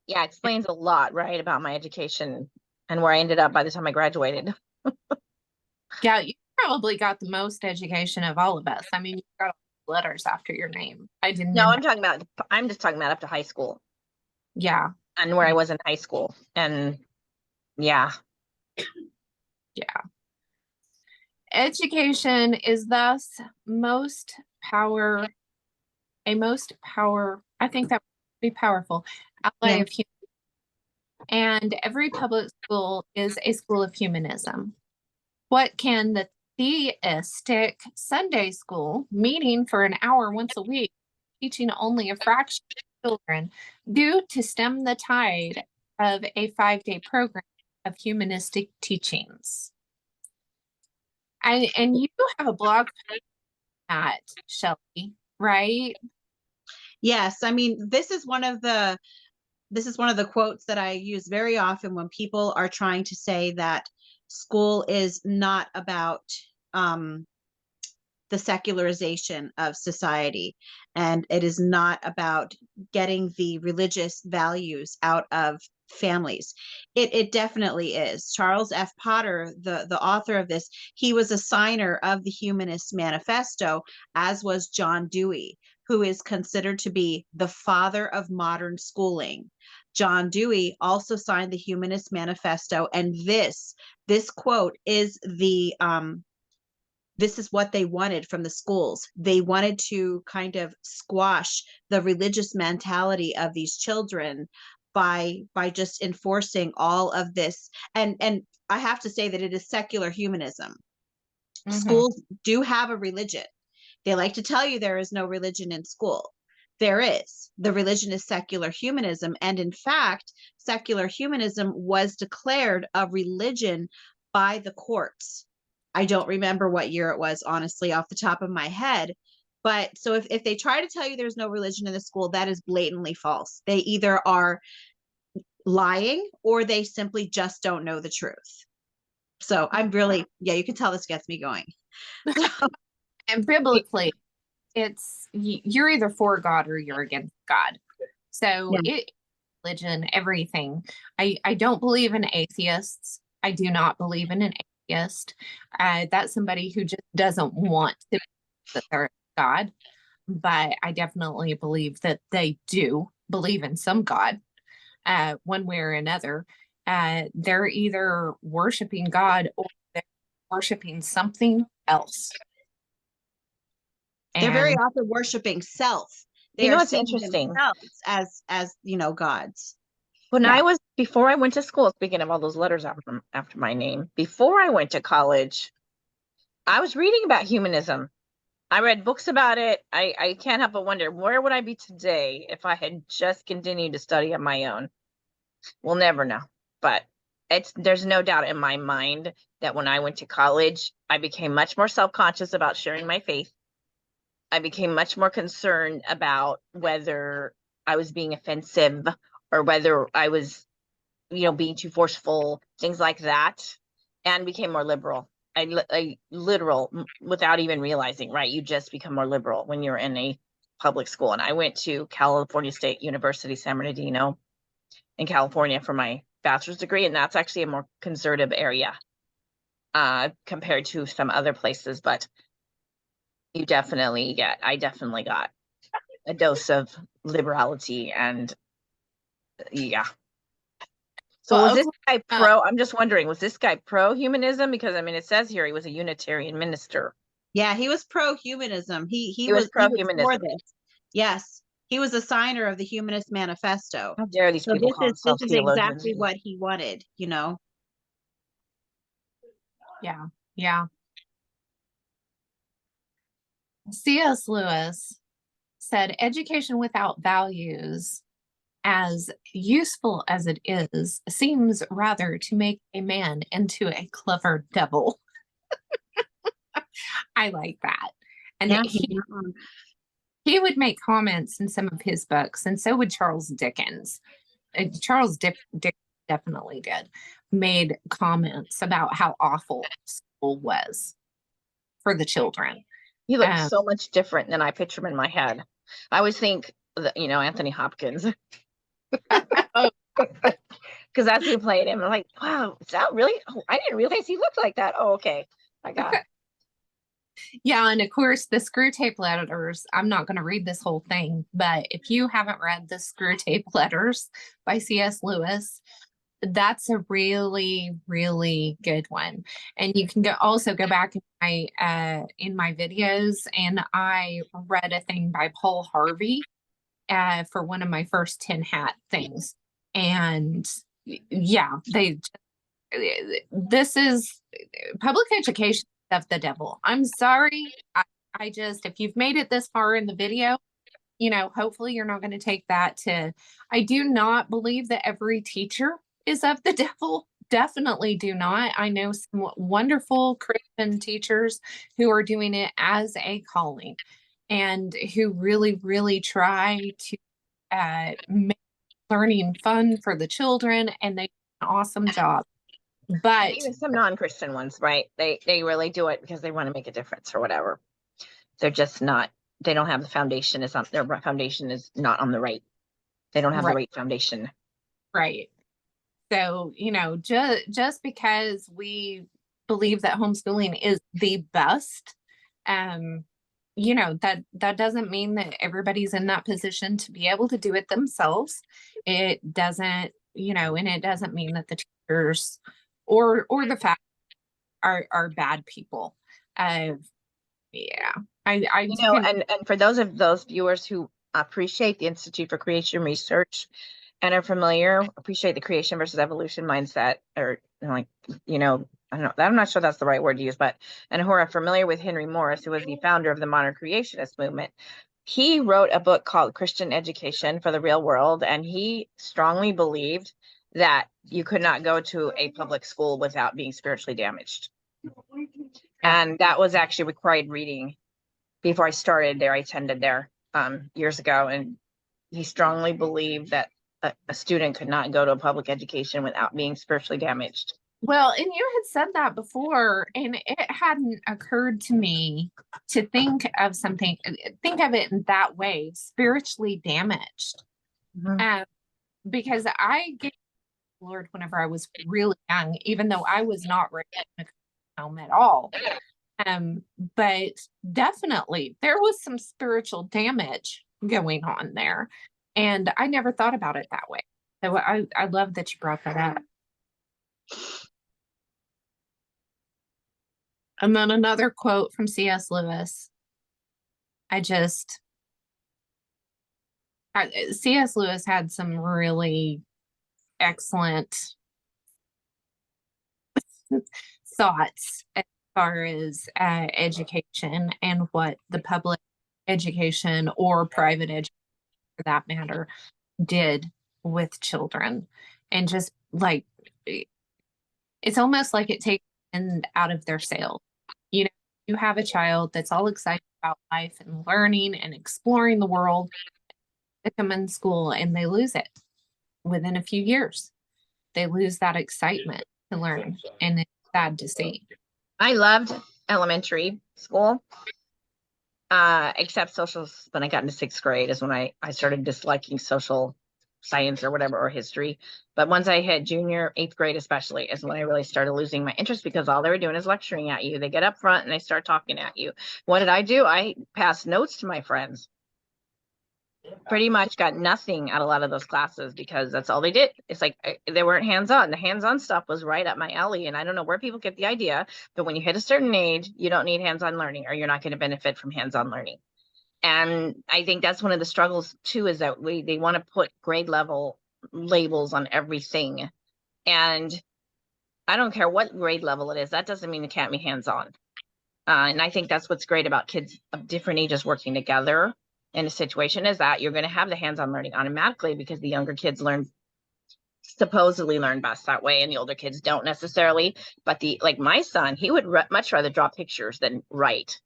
Yeah, it explains a lot, right, about my education and where I ended up by the time I graduated. Yeah, you probably got the most education of all of us. I mean, you got all the letters after your name. I didn't. No, I'm just talking about up to high school. Yeah. And where I was in high school. And yeah. Yeah. Education is thus I think that would be powerful ally of humanity. And every public school is a school of humanism. What can the theistic Sunday school, meeting for an hour once a week, teaching only a fraction of children, do to stem the tide of a 5-day program of humanistic teachings? And you have a blog post on that, Shelly, right? Yes, I mean, this is one of the quotes that I use very often when people are trying to say that school is not about the secularization of society, and it is not about getting the religious values out of families. It definitely is. Charles F. Potter, the author of this, he was a signer of the Humanist Manifesto, as was John Dewey, who is considered to be the father of modern schooling. John Dewey also signed the Humanist Manifesto. And this quote is this is what they wanted from the schools. They wanted to kind of squash the religious mentality of these children by just enforcing all of this. And I have to say that it is secular humanism. Schools do have a religion. They like to tell you there is no religion in school. There is. The religion is secular humanism. And in fact, secular humanism was declared a religion by the courts. I don't remember what year it was, honestly, off the top of my head. But so if they try to tell you there's no religion in the school, that is blatantly false. They either are lying or they simply just don't know the truth. So I'm really, yeah, you can tell this gets me going. And biblically, it's you're either for God or you're against God. So religion, everything. I don't believe in atheists. I do not believe in an atheist. That's somebody who just doesn't want to that they're God. But I definitely believe that they do believe in some God, one way or another. They're either worshiping God or they're worshiping something else. They're very often worshiping self. They are what's seeing interesting themselves as gods. When I was, before I went to school, speaking of all those letters after my name, before I went to college, I was reading about humanism. I read books about it. I can't help but wonder, where would I be today if I had just continued to study on my own? We'll never know. But there's no doubt in my mind that when I went to college, I became much more self-conscious about sharing my faith. I became much more concerned about whether I was being offensive or whether I was, being too forceful, things like that, and became more liberal. I literal, without even realizing, right? You just become more liberal when you're in a public school. And I went to California State University, San Bernardino in California for my bachelor's degree. And that's actually a more conservative area compared to some other places. But I definitely got a dose of liberality and So was this guy pro? I'm just wondering, was this guy pro-humanism? Because it says here he was a Unitarian minister. Yeah, he was pro-humanism. He was pro-humanism. for this. Yes, he was a signer of the Humanist Manifesto. How dare these people call themselves this is theologians? exactly what he wanted, Yeah. C.S. Lewis said, education without values, as useful as it is, seems rather to make a man into a clever devil. I like that. And he would make comments in some of his books, and so would Charles Dickens. Charles Dickens definitely made comments about how awful school was for the children. He looks so much different than I picture him in my head. I always think that, Anthony Hopkins. Because that's who played him. I'm like, wow, is that really? Oh, I didn't realize he looked like that. Oh, okay. I got it. Yeah, and of course, the Screwtape Letters, I'm not going to read this whole thing, but if you haven't read the Screwtape Letters by C.S. Lewis, that's a really, really good one. And you can also go back in my videos, and I read a thing by Paul Harvey for one of my first 10 hat things. And yeah, this is public education of the devil. I'm sorry. I just, if you've made it this far in the video, hopefully you're not going to take that I do not believe that every teacher is of the devil. Definitely do not. I know some wonderful Christian teachers who are doing it as a calling and who really, really try to make learning fun for the children, and they do an awesome job. But even some non-Christian ones, right? They really do it because they want to make a difference or whatever. They're just not, they don't have the foundation, their foundation is not on the right. They don't have the right foundation. Right. So, just because we believe that homeschooling is the best, you know, that doesn't mean that everybody's in that position to be able to do it themselves. It doesn't, you know, and it doesn't mean that the teachers or the fact are bad people. Yeah, I You know, can, and for those viewers who appreciate the Institute for Creation Research and are familiar, appreciate the creation versus evolution mindset, or you know, like, you know, I don't know, I'm not sure that's the right word to use, but and who are familiar with Henry Morris, who was the founder of the modern creationist movement. He wrote a book called Christian Education for the Real World, and he strongly believed that you could not go to a public school without being spiritually damaged. And that was actually required reading before I started there. I attended there years ago, and he strongly believed that a student could not go to a public education without being spiritually damaged. well, and you had said that before, and it hadn't occurred to me to think of something, think of it in that way, spiritually damaged. Because I gave the Lord whenever I was really young, even though I was not raised in a home at all. But definitely there was some spiritual damage going on there. And I never thought about it that way. So I love that you brought that up. And then another quote from C.S. Lewis. C.S. Lewis had some really excellent thoughts as far as education and what the public education or private education, for that matter, did with children. And just like, it's almost like it takes the wind out of their sails. You know, you have a child that's all excited about life and learning and exploring the world. They come in school and they lose it within a few years. They lose that excitement to learn, and it's sad to see. I loved elementary school, except social. When I got into 6th grade is when I started disliking social science or whatever, or history. But once I hit junior, 8th grade especially, is when I really started losing my interest, because all they were doing is lecturing at you. They get up front and they start talking at you. What did I do? I passed notes to my friends. Pretty much got nothing out of a lot of those classes because that's all they did. It's like they weren't hands-on. The hands-on stuff was right up my alley, and I don't know where people get the idea, but when you hit a certain age, you don't need hands-on learning, or you're not going to benefit from hands-on learning. And I think that's one of the struggles too, is that they want to put grade level labels on everything, and I don't care what grade level it is. That doesn't mean it can't be hands-on. And I think that's what's great about kids of different ages working together in a situation, is that you're going to have the hands-on learning automatically, because the younger kids supposedly learn best that way, and the older kids don't necessarily. But like my son, he would much rather draw pictures than write.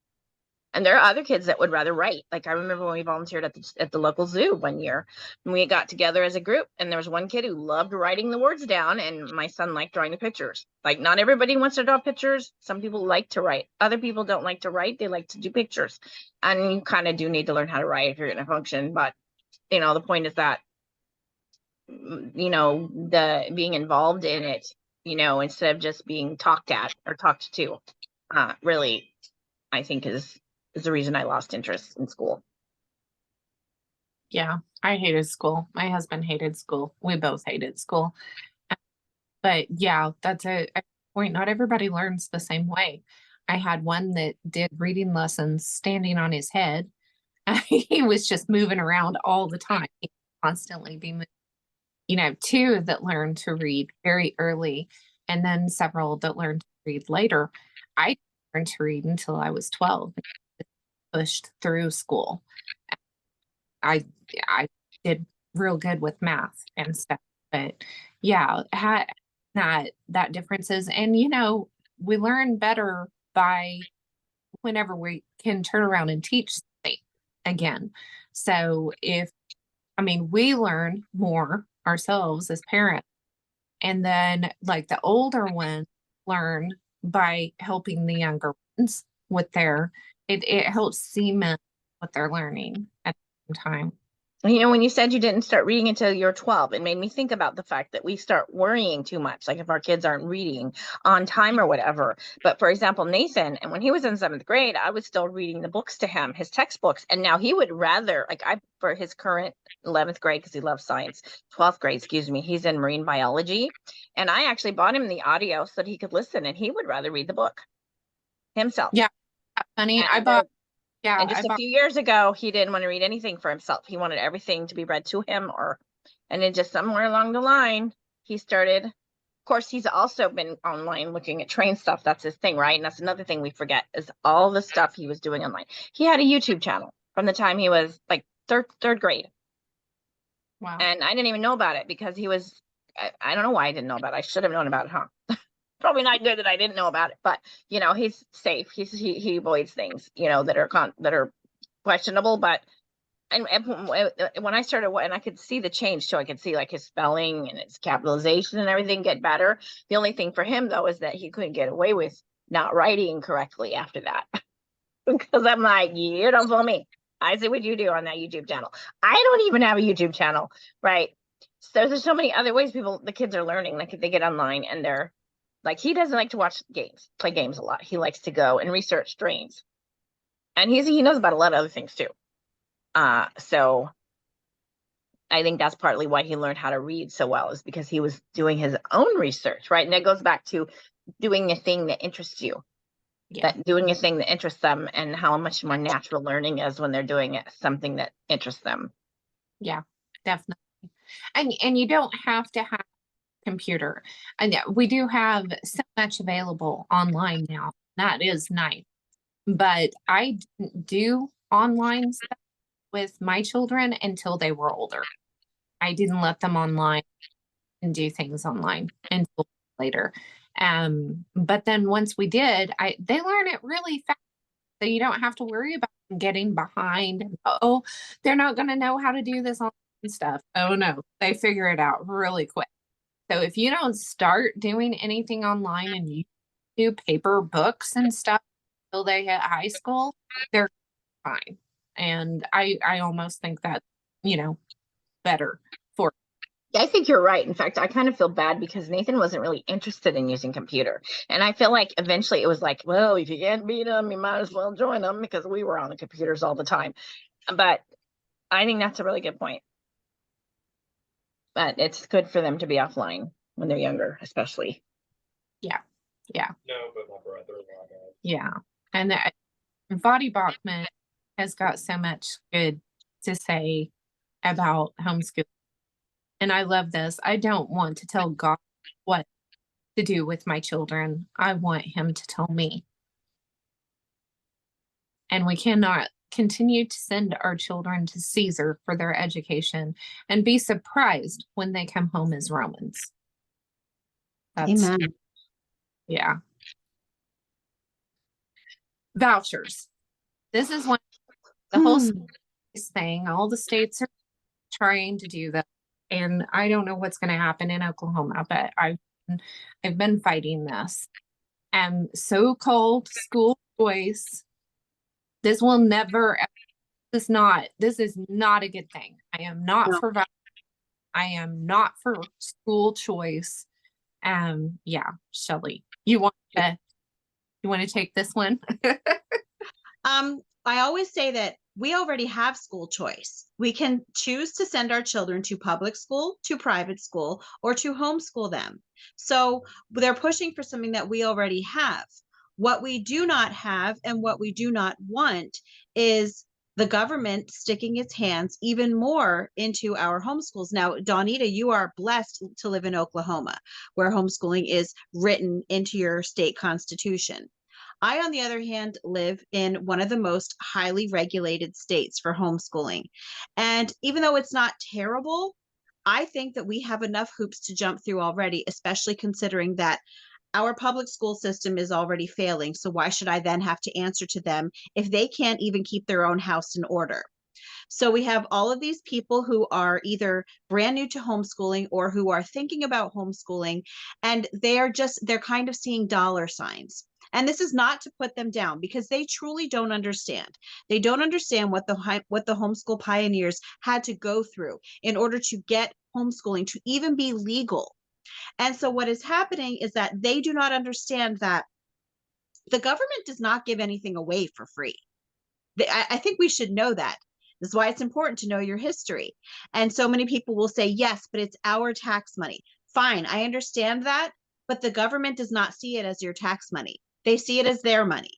And there are other kids that would rather write. Like I remember when we volunteered at the local zoo one year, and we got together as a group, and there was one kid who loved writing the words down, and my son liked drawing the pictures. Like not everybody wants to draw pictures. Some people like to write. Other people don't like to write. They like to do pictures. And you kind of do need to learn how to write if you're going to function. But, you know, the point is that, you know, the being involved in it, you know, instead of just being talked at or talked to, really, I think is the reason I lost interest in school. Yeah, I hated school. My husband hated school. We both hated school. But yeah, that's a point. Not everybody learns the same way. I had one that did reading lessons standing on his head. He was just moving around all the time. He'd constantly be moving. You know, 2 that learned to read very early, and then several that learned to read later. I didn't learn to read until I was 12. Pushed through school. I did real good with math and stuff, but yeah, that differences. And you know, we learn better by whenever we can turn around and teach something again. So we learn more ourselves as parents, and then like the older ones learn by helping the younger ones with it helps cement what they're learning at the same time. You know, when you said you didn't start reading until you're 12, it made me think about the fact that we start worrying too much, like if our kids aren't reading on time or whatever. But for example, Nathan, and when he was in 7th grade, I was still reading the books to him, his textbooks. And now he would rather, like for his current 11th grade, because he loves science, 12th grade, excuse me, he's in marine biology. And I actually bought him the audio so that he could listen, and he would rather read the book himself. Yeah. Funny. And just a few years ago, he didn't want to read anything for himself. He wanted everything to be read to him, and then just somewhere along the line, he started. Of course, he's also been online looking at train stuff. That's his thing, right? And that's another thing we forget is all the stuff he was doing online. He had a YouTube channel from the time he was like third grade. Wow. And I didn't even know about it because he was, I don't know why I didn't know about it. I should have known about it, huh? Probably not good that I didn't know about it, but you know, he's safe. He avoids things, you know, that are questionable. But and when I started, and I could see the change too. I could see like his spelling and his capitalization and everything get better. The only thing for him though is that he couldn't get away with not writing correctly after that. Because I'm like, you don't fool me. I see what you do on that YouTube channel. I don't even have a YouTube channel, right? So there's so many other ways the kids are learning. Like if they get online and they're like, he doesn't like to play games a lot. He likes to go and research strains. And he knows about a lot of other things too. So I think that's partly why he learned how to read so well, is because he was doing his own research, right? And that goes back to doing a thing that interests you. Yeah. That doing a thing that interests them, and how much more natural learning is when they're doing something that interests them. Yeah, definitely. And you don't have to have a computer. And we do have so much available online now. That is nice. But I didn't do online stuff with my children until they were older. I didn't let them online and do things online until later. But then once we did, they learn it really fast. So you don't have to worry about them getting behind. Oh, they're not going to know how to do this online stuff. Oh no, they figure it out really quick. So if you don't start doing anything online and you do paper books and stuff until they hit high school, they're fine. And I almost think that, better for. I think you're right. In fact, I kind of feel bad because Nathan wasn't really interested in using computer. And I feel like eventually it was like, well, if you can't beat them, you might as well join them, because we were on the computers all the time. But I think that's a really good point. But it's good for them to be offline when they're younger, especially. Yeah. No, but my brother. Yeah. And Vadi Bachman has got so much good to say about homeschooling. And I love this. I don't want to tell God what to do with my children. I want him to tell me. And we cannot continue to send our children to Caesar for their education and be surprised when they come home as Romans. Amen. Yeah. Vouchers. This is one the whole thing. All the states are trying to do that. And I don't know what's going to happen in Oklahoma, but I've been fighting this. So-called school choice. This will never. This is not a good thing. I am not for vouchers. I am not for school choice. Yeah, Shelly, you want to take this one? I always say that we already have school choice. We can choose to send our children to public school, to private school, or to homeschool them. So they're pushing for something that we already have. What we do not have and what we do not want is the government sticking its hands even more into our homeschools. Now, Donita, you are blessed to live in Oklahoma, where homeschooling is written into your state constitution. I, on the other hand, live in one of the most highly regulated states for homeschooling. And even though it's not terrible, I think that we have enough hoops to jump through already, especially considering that our public school system is already failing. So why should I then have to answer to them if they can't even keep their own house in order? So we have all of these people who are either brand new to homeschooling or who are thinking about homeschooling, and they're kind of seeing dollar signs. And this is not to put them down, because they truly don't understand. They don't understand what the homeschool pioneers had to go through in order to get homeschooling to even be legal. And so what is happening is that they do not understand that the government does not give anything away for free. I think we should know that. This is why it's important to know your history. And so many people will say, yes, but it's our tax money. Fine, I understand that, but the government does not see it as your tax money. They see it as their money.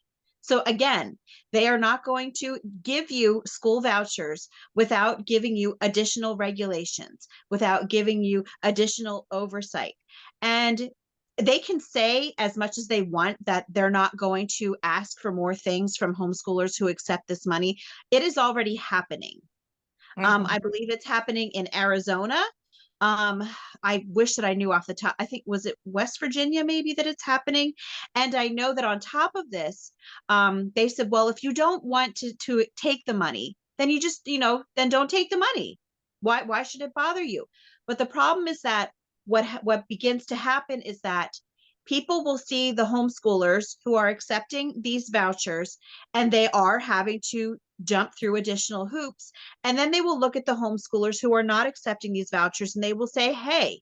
So again, they are not going to give you school vouchers without giving you additional regulations, without giving you additional oversight. And they can say as much as they want that they're not going to ask for more things from homeschoolers who accept this money. It is already happening. I believe it's happening in Arizona. I wish that I knew off the top. I think, was it West Virginia maybe that it's happening? And I know that on top of this, they said, well, if you don't want to take the money, then you just, then don't take the money. Why should it bother you? But the problem is that what begins to happen is that people will see the homeschoolers who are accepting these vouchers, and they are having to jump through additional hoops. And then they will look at the homeschoolers who are not accepting these vouchers, and they will say, hey,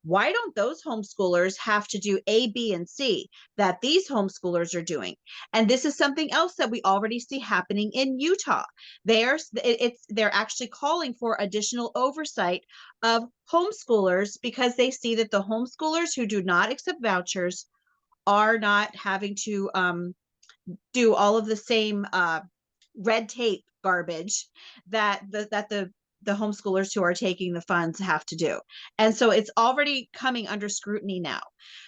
why don't those homeschoolers have to do A, B, and C that these homeschoolers are doing? And this is something else that we already see happening in Utah. They're actually calling for additional oversight of homeschoolers, because they see that the homeschoolers who do not accept vouchers are not having to do all of the same red tape garbage that the homeschoolers who are taking the funds have to do. And so it's already coming under scrutiny now.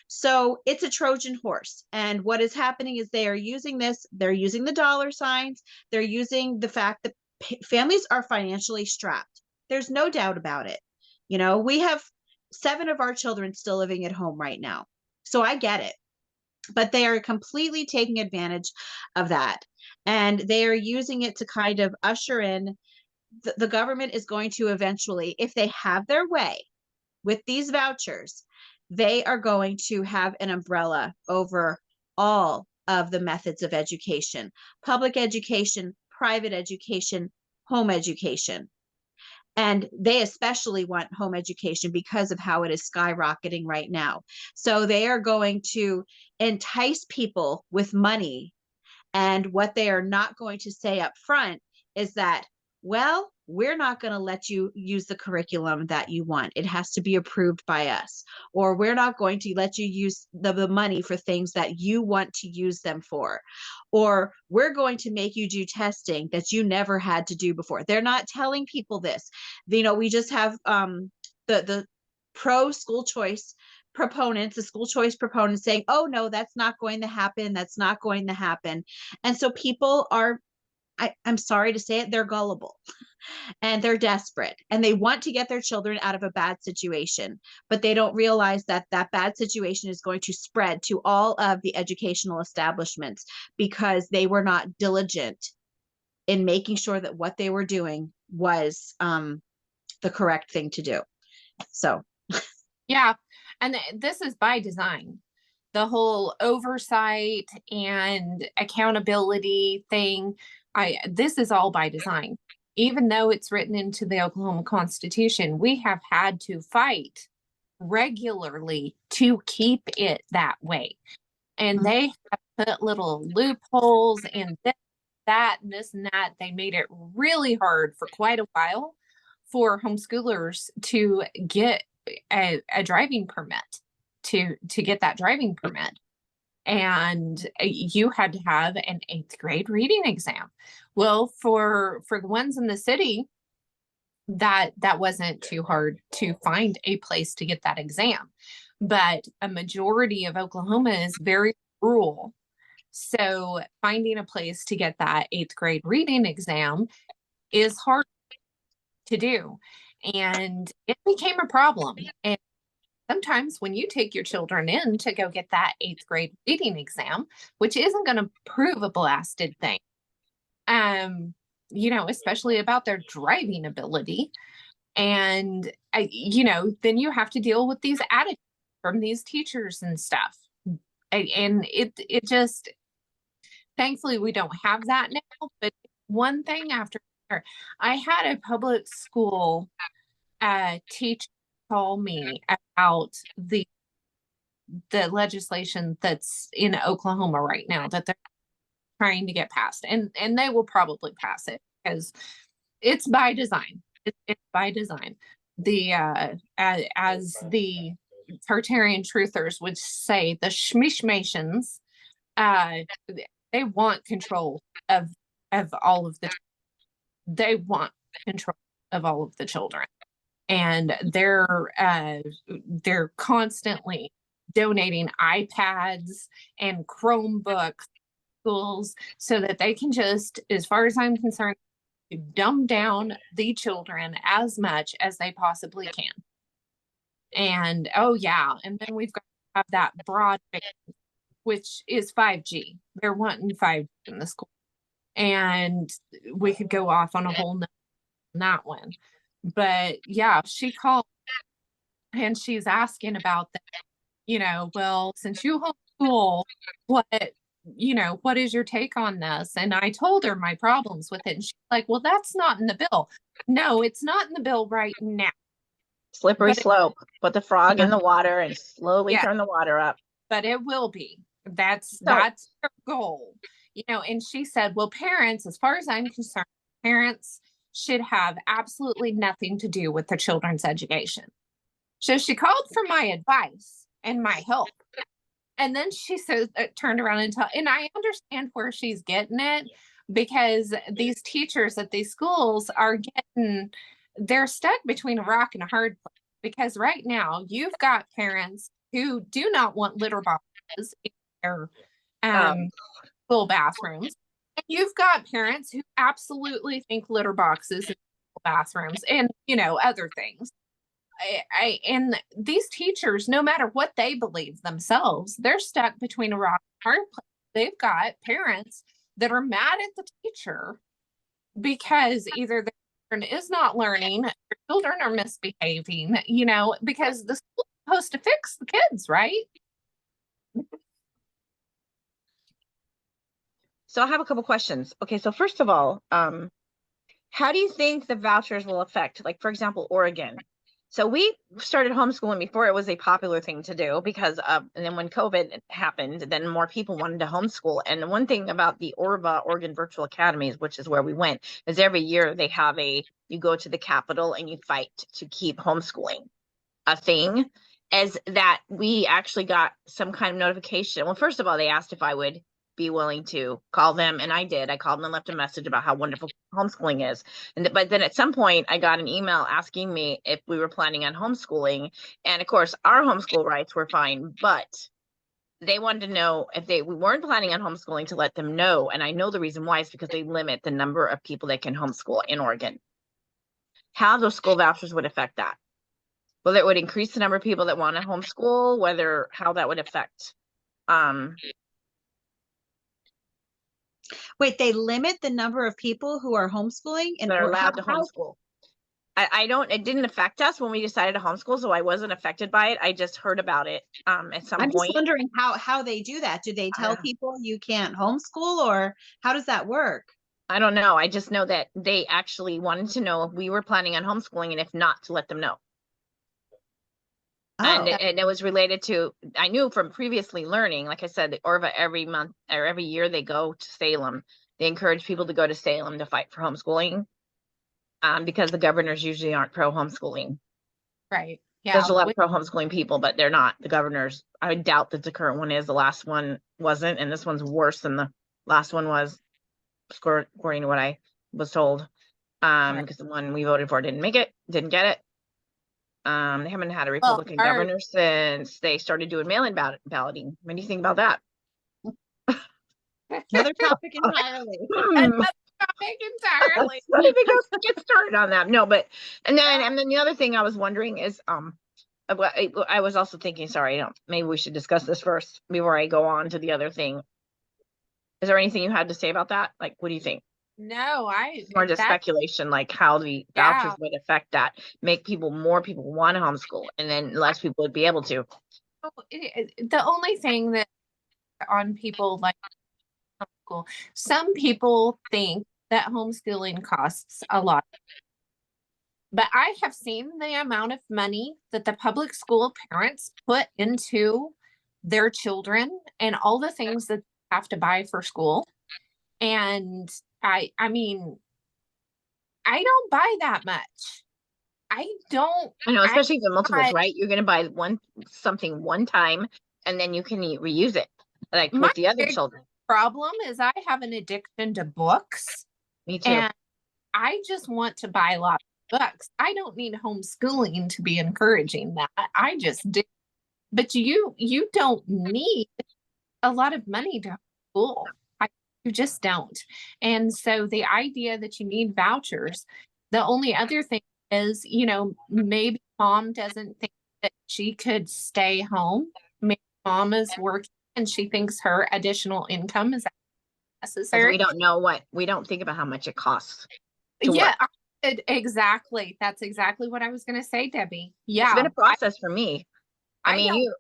So it's a Trojan horse. And what is happening is they're using the dollar signs. They're using the fact that families are financially strapped. There's no doubt about it. We have 7 of our children still living at home right now. So I get it. But they are completely taking advantage of that. And they are using it to kind of usher in the government is going to eventually, if they have their way with these vouchers, they are going to have an umbrella over all of the methods of education: public education, private education, home education. And they especially want home education because of how it is skyrocketing right now. So they are going to entice people with money. And what they are not going to say up front is that, well, we're not going to let you use the curriculum that you want. It has to be approved by us. Or we're not going to let you use the money for things that you want to use them for. Or we're going to make you do testing that you never had to do before. They're not telling people this. We just have the pro school choice proponents, the school choice proponents saying, oh, no, that's not going to happen. That's not going to happen. And so people are, I'm sorry to say it, they're gullible and they're desperate, and they want to get their children out of a bad situation, but they don't realize that that bad situation is going to spread to all of the educational establishments because they were not diligent in making sure that what they were doing was the correct thing to do. So, yeah. And this is by design. The whole oversight and accountability thing, this is all by design. Even though it's written into the Oklahoma Constitution, we have had to fight regularly to keep it that way. And they have put little loopholes and this, that, and this and that. They made it really hard for quite a while for homeschoolers to get a driving permit, to get that driving permit. And you had to have an 8th grade reading exam. Well, for the ones in the city, that wasn't too hard to find a place to get that exam. But a majority of Oklahoma is very rural. So finding a place to get that 8th grade reading exam is hard to do. And it became a problem. And sometimes when you take your children in to go get that 8th grade reading exam, which isn't going to prove a blasted thing, especially about their driving ability. And, then you have to deal with these attitudes from these teachers and stuff. And it just, thankfully we don't have that now, but one thing after another. I had a public school teacher call me about the legislation that's in Oklahoma right now that they're trying to get passed, and they will probably pass it because it's by design. It's by design. The as the Tartarian truthers would say, the Schmishmations, they want control of all of the. They want control of all of the children, and they're constantly donating iPads and Chromebooks schools so that they can just, as far as I'm concerned, dumb down the children as much as they possibly can. And oh yeah, and then we've got to have that broad, which is 5G. They're wanting 5G in the school, and we could go off on a whole nother on that one. But yeah, she called and she's asking about that. Well, since you homeschool, what is your take on this? And I told her my problems with it. And she's like, well, that's not in the bill. No, it's not in the bill right now. Slippery slope. Put the frog in the water and slowly turn the water up. But it will be. That's her goal. And she said, well, parents, as far as I'm concerned, parents should have absolutely nothing to do with their children's education. So she called for my advice and my help. And then she says, turned around and I understand where she's getting it, because these teachers at these schools they're stuck between a rock and a hard place. Because right now you've got parents who do not want litter boxes in their school bathrooms. And you've got parents who absolutely think litter boxes in school bathrooms and, other things. And these teachers, no matter what they believe themselves, they're stuck between a rock and a hard place. They've got parents that are mad at the teacher because either the children is not learning, their children are misbehaving, because the school's supposed to fix the kids, right? So I have a couple questions. Okay, so first of all, how do you think the vouchers will affect, like, for example, Oregon? So we started homeschooling before it was a popular thing to do and then when COVID happened, then more people wanted to homeschool. And the one thing about the Oregon Virtual Academies, which is where we went, is every year they have you go to the Capitol and you fight to keep homeschooling a thing. As that we actually got some kind of notification. Well, first of all, they asked if I would be willing to call them, and I did. I called them and left a message about how wonderful homeschooling is. But then at some point I got an email asking me if we were planning on homeschooling, and of course our homeschool rights were fine, but they wanted to know if we weren't planning on homeschooling, to let them know. And I know the reason why is because they limit the number of people that can homeschool in Oregon. How those school vouchers would affect that, whether it would increase the number of people that want to homeschool, how that would affect Wait, they limit the number of people who are homeschooling and they're allowed to homeschool. It didn't affect us when we decided to homeschool, so I wasn't affected by it. I just heard about it at some I'm point. just wondering how they do that. Do they tell people you can't homeschool, or how does that work? I don't know. I just know that they actually wanted to know if we were planning on homeschooling, and if not, to let them know. And it was related to, I knew from previously learning, like I said, the Orva every month or every year they go to Salem. They encourage people to go to Salem to fight for homeschooling, because the governors usually aren't pro homeschooling. Right. Yeah. There's a lot of pro homeschooling people, but they're not the governors. I doubt that the current one is. The last one wasn't, and this one's worse than the last one was, according to what I was told. Because the one we voted for didn't get it. They haven't had a Republican governor since they started doing mail-in balloting. What do you think about that? Another topic entirely. Maybe get started on that. No, but and then the other thing I was wondering is I was also thinking, maybe we should discuss this first before I go on to the other thing. Is there anything you had to say about that? Like, what do you think? No, or just speculation, like how the vouchers would affect that, make more people want to homeschool, and then less people would be able to. The only thing that on people like homeschool. Some people think that homeschooling costs a lot. But I have seen the amount of money that the public school parents put into their children and all the things that they have to buy for school. And I mean, I don't buy that much. I don't. I know, especially the multiples, I- right? You're gonna buy something one time and then you can reuse it, like My with the other big children. problem is I have an addiction to books. Me too. And I just want to buy lots of books. I don't need homeschooling to be encouraging that. I just do. But you don't need a lot of money to school. You just don't. And so the idea that you need vouchers, the only other thing is, maybe mom doesn't think that she could stay home. Maybe mom is working and she thinks her additional income is necessary. We don't think about how much it costs. Yeah, exactly. That's exactly what I was going to say, Debbie. Yeah. It's been a process for me. I mean,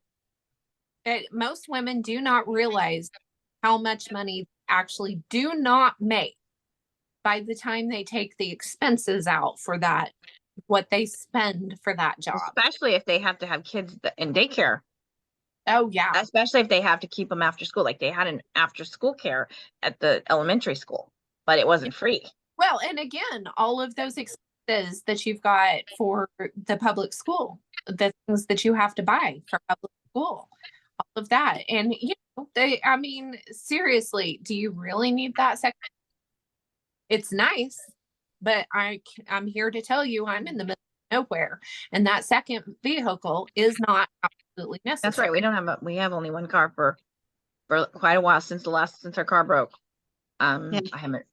most women do not realize how much money they actually do not make by the time they take the expenses out for that, what they spend for that job. Especially if they have to have kids in daycare. Oh, yeah. Especially if they have to keep them after school. Like they had an after school care at the elementary school, but it wasn't free. Well, and again, all of those expenses that you've got for the public school, the things that you have to buy for public school, all of that. And, seriously, do you really need that second? It's nice, but I'm here to tell you I'm in the middle of nowhere. And that second vehicle is not absolutely necessary. That's right. We have only one car for quite a while since our car broke. Yeah. I haven't.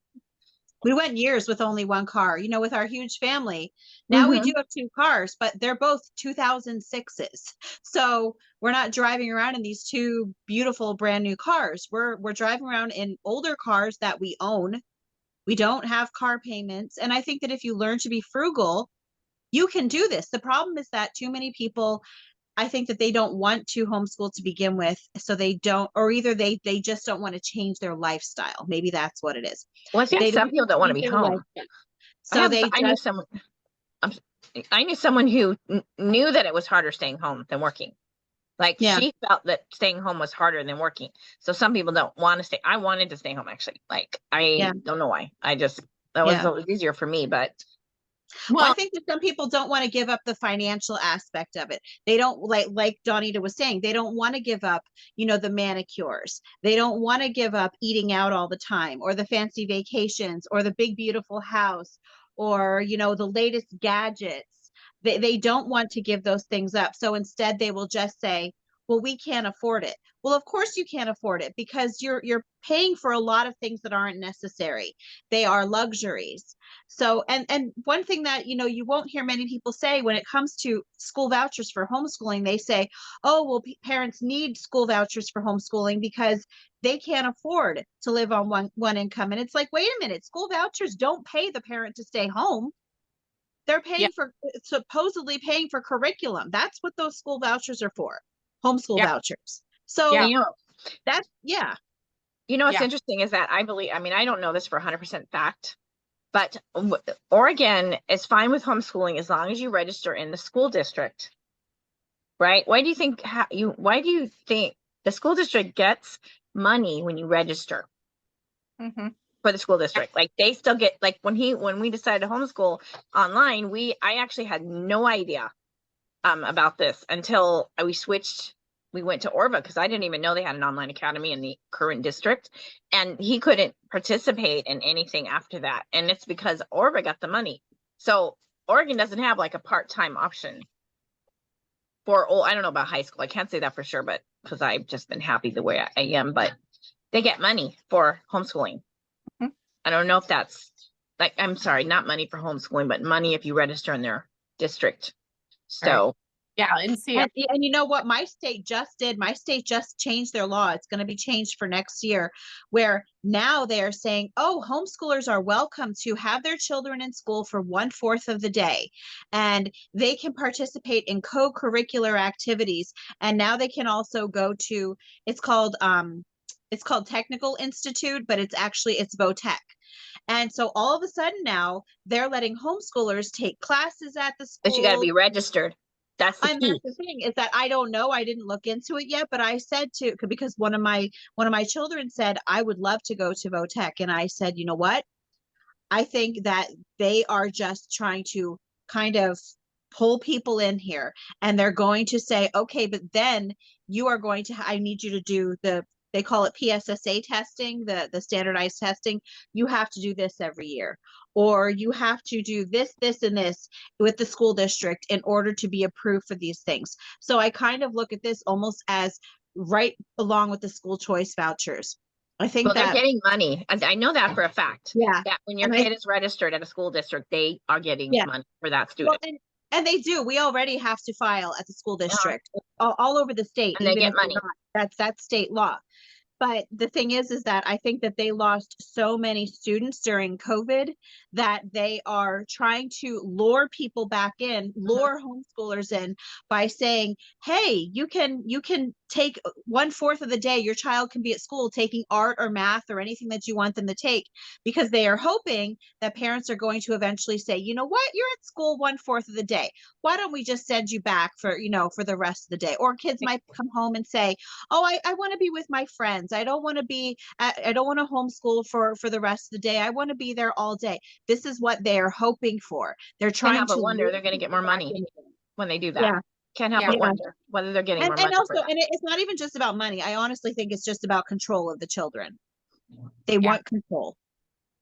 We went years with only one car, with our huge family. Now we do have two cars, but they're both 2006s. So we're not driving around in these two beautiful brand new cars. We're driving around in older cars that we own. We don't have car payments. And I think that if you learn to be frugal, you can do this. The problem is that too many people, I think that they don't want to homeschool to begin with. So they don't, or either they just don't want to change their lifestyle. Maybe that's what it is. Well, I think some people don't want to be home. So I knew someone who knew that it was harder staying home than working. Like she felt that staying home was harder than working. So some people don't want to stay. I wanted to stay home actually. Like I don't know why. That was easier for me, but. Well, I think that some people don't want to give up the financial aspect of it. They don't like Donita was saying, they don't want to give up, the manicures. They don't want to give up eating out all the time or the fancy vacations or the big, beautiful house or, the latest gadgets. They don't want to give those things up. So instead they will just say, well, we can't afford it. Well, of course you can't afford it because you're paying for a lot of things that aren't necessary. They are luxuries. So, and one thing that, you won't hear many people say when it comes to school vouchers for homeschooling, they say, oh, well, parents need school vouchers for homeschooling because they can't afford to live on one income. And it's like, wait a minute, school vouchers don't pay the parent to stay home. They're paying supposedly paying for curriculum. That's what those school vouchers are for. Homeschool vouchers. So that's what's interesting is that I don't know this for 100% fact, but Oregon is fine with homeschooling as long as you register in the school district, right? Why do you think the school district gets money when you register for the school district? Like they still get, like when we decided to homeschool online, I actually had no idea about this until we went to Orva because I didn't even know they had an online academy in the current district, and he couldn't participate in anything after that. And it's because Orva got the money. So Oregon doesn't have like a part-time option I don't know about high school. I can't say that for sure, but because I've just been happy the way I am, but they get money for homeschooling. I don't know if that's I'm sorry, not money for homeschooling, but money if you register in their district. So and you know what my state just did? My state just changed their law. It's going to be changed for next year, where now they are saying, oh, homeschoolers are welcome to have their children in school for 1/4 of the day, and they can participate in co-curricular activities. And now they can also go to, it's called it's called Technical Institute, but it's VOTech. And so all of a sudden now they're letting homeschoolers take classes at the school. But you got to be registered. That's the And key. that's the thing is that I don't know. I didn't look into it yet, but I said because one of my children said, I would love to go to VOTech. And I said, you know what? I think that they are just trying to kind of pull people in here, and they're going to say, okay, but then you are going to, I need you to do they call it PSSA testing, the standardized testing. You have to do this every year, or you have to do this, this, and this with the school district in order to be approved for these things. So I kind of look at this almost as right along with the school choice vouchers. I think Well, they're getting money. I know that for a fact. Yeah. That when your kid is registered at a school district, they are getting money for that student. Well, and they do. We already have to file at the school district all over the state. And they get money. That's state law. But the thing is that I think that they lost so many students during COVID that they are trying to lure people back in, lure homeschoolers in by saying, hey, you can take 1/4 of the day. Your child can be at school taking art or math or anything that you want them to take, because they are hoping that parents are going to eventually say, you know what, you're at school 1/4 of the day. Why don't we just send you back for the rest of the day? Or kids might come home and say, oh, I want to be with my friends. I don't want to homeschool for the rest of the day. I want to be there all day. This is what they're hoping for. They're trying to wonder they're going to get more money when they do that. Yeah. Can't help but wonder whether they're getting more money. And also, and it's not even just about money. I honestly think it's just about control of the children. They want control.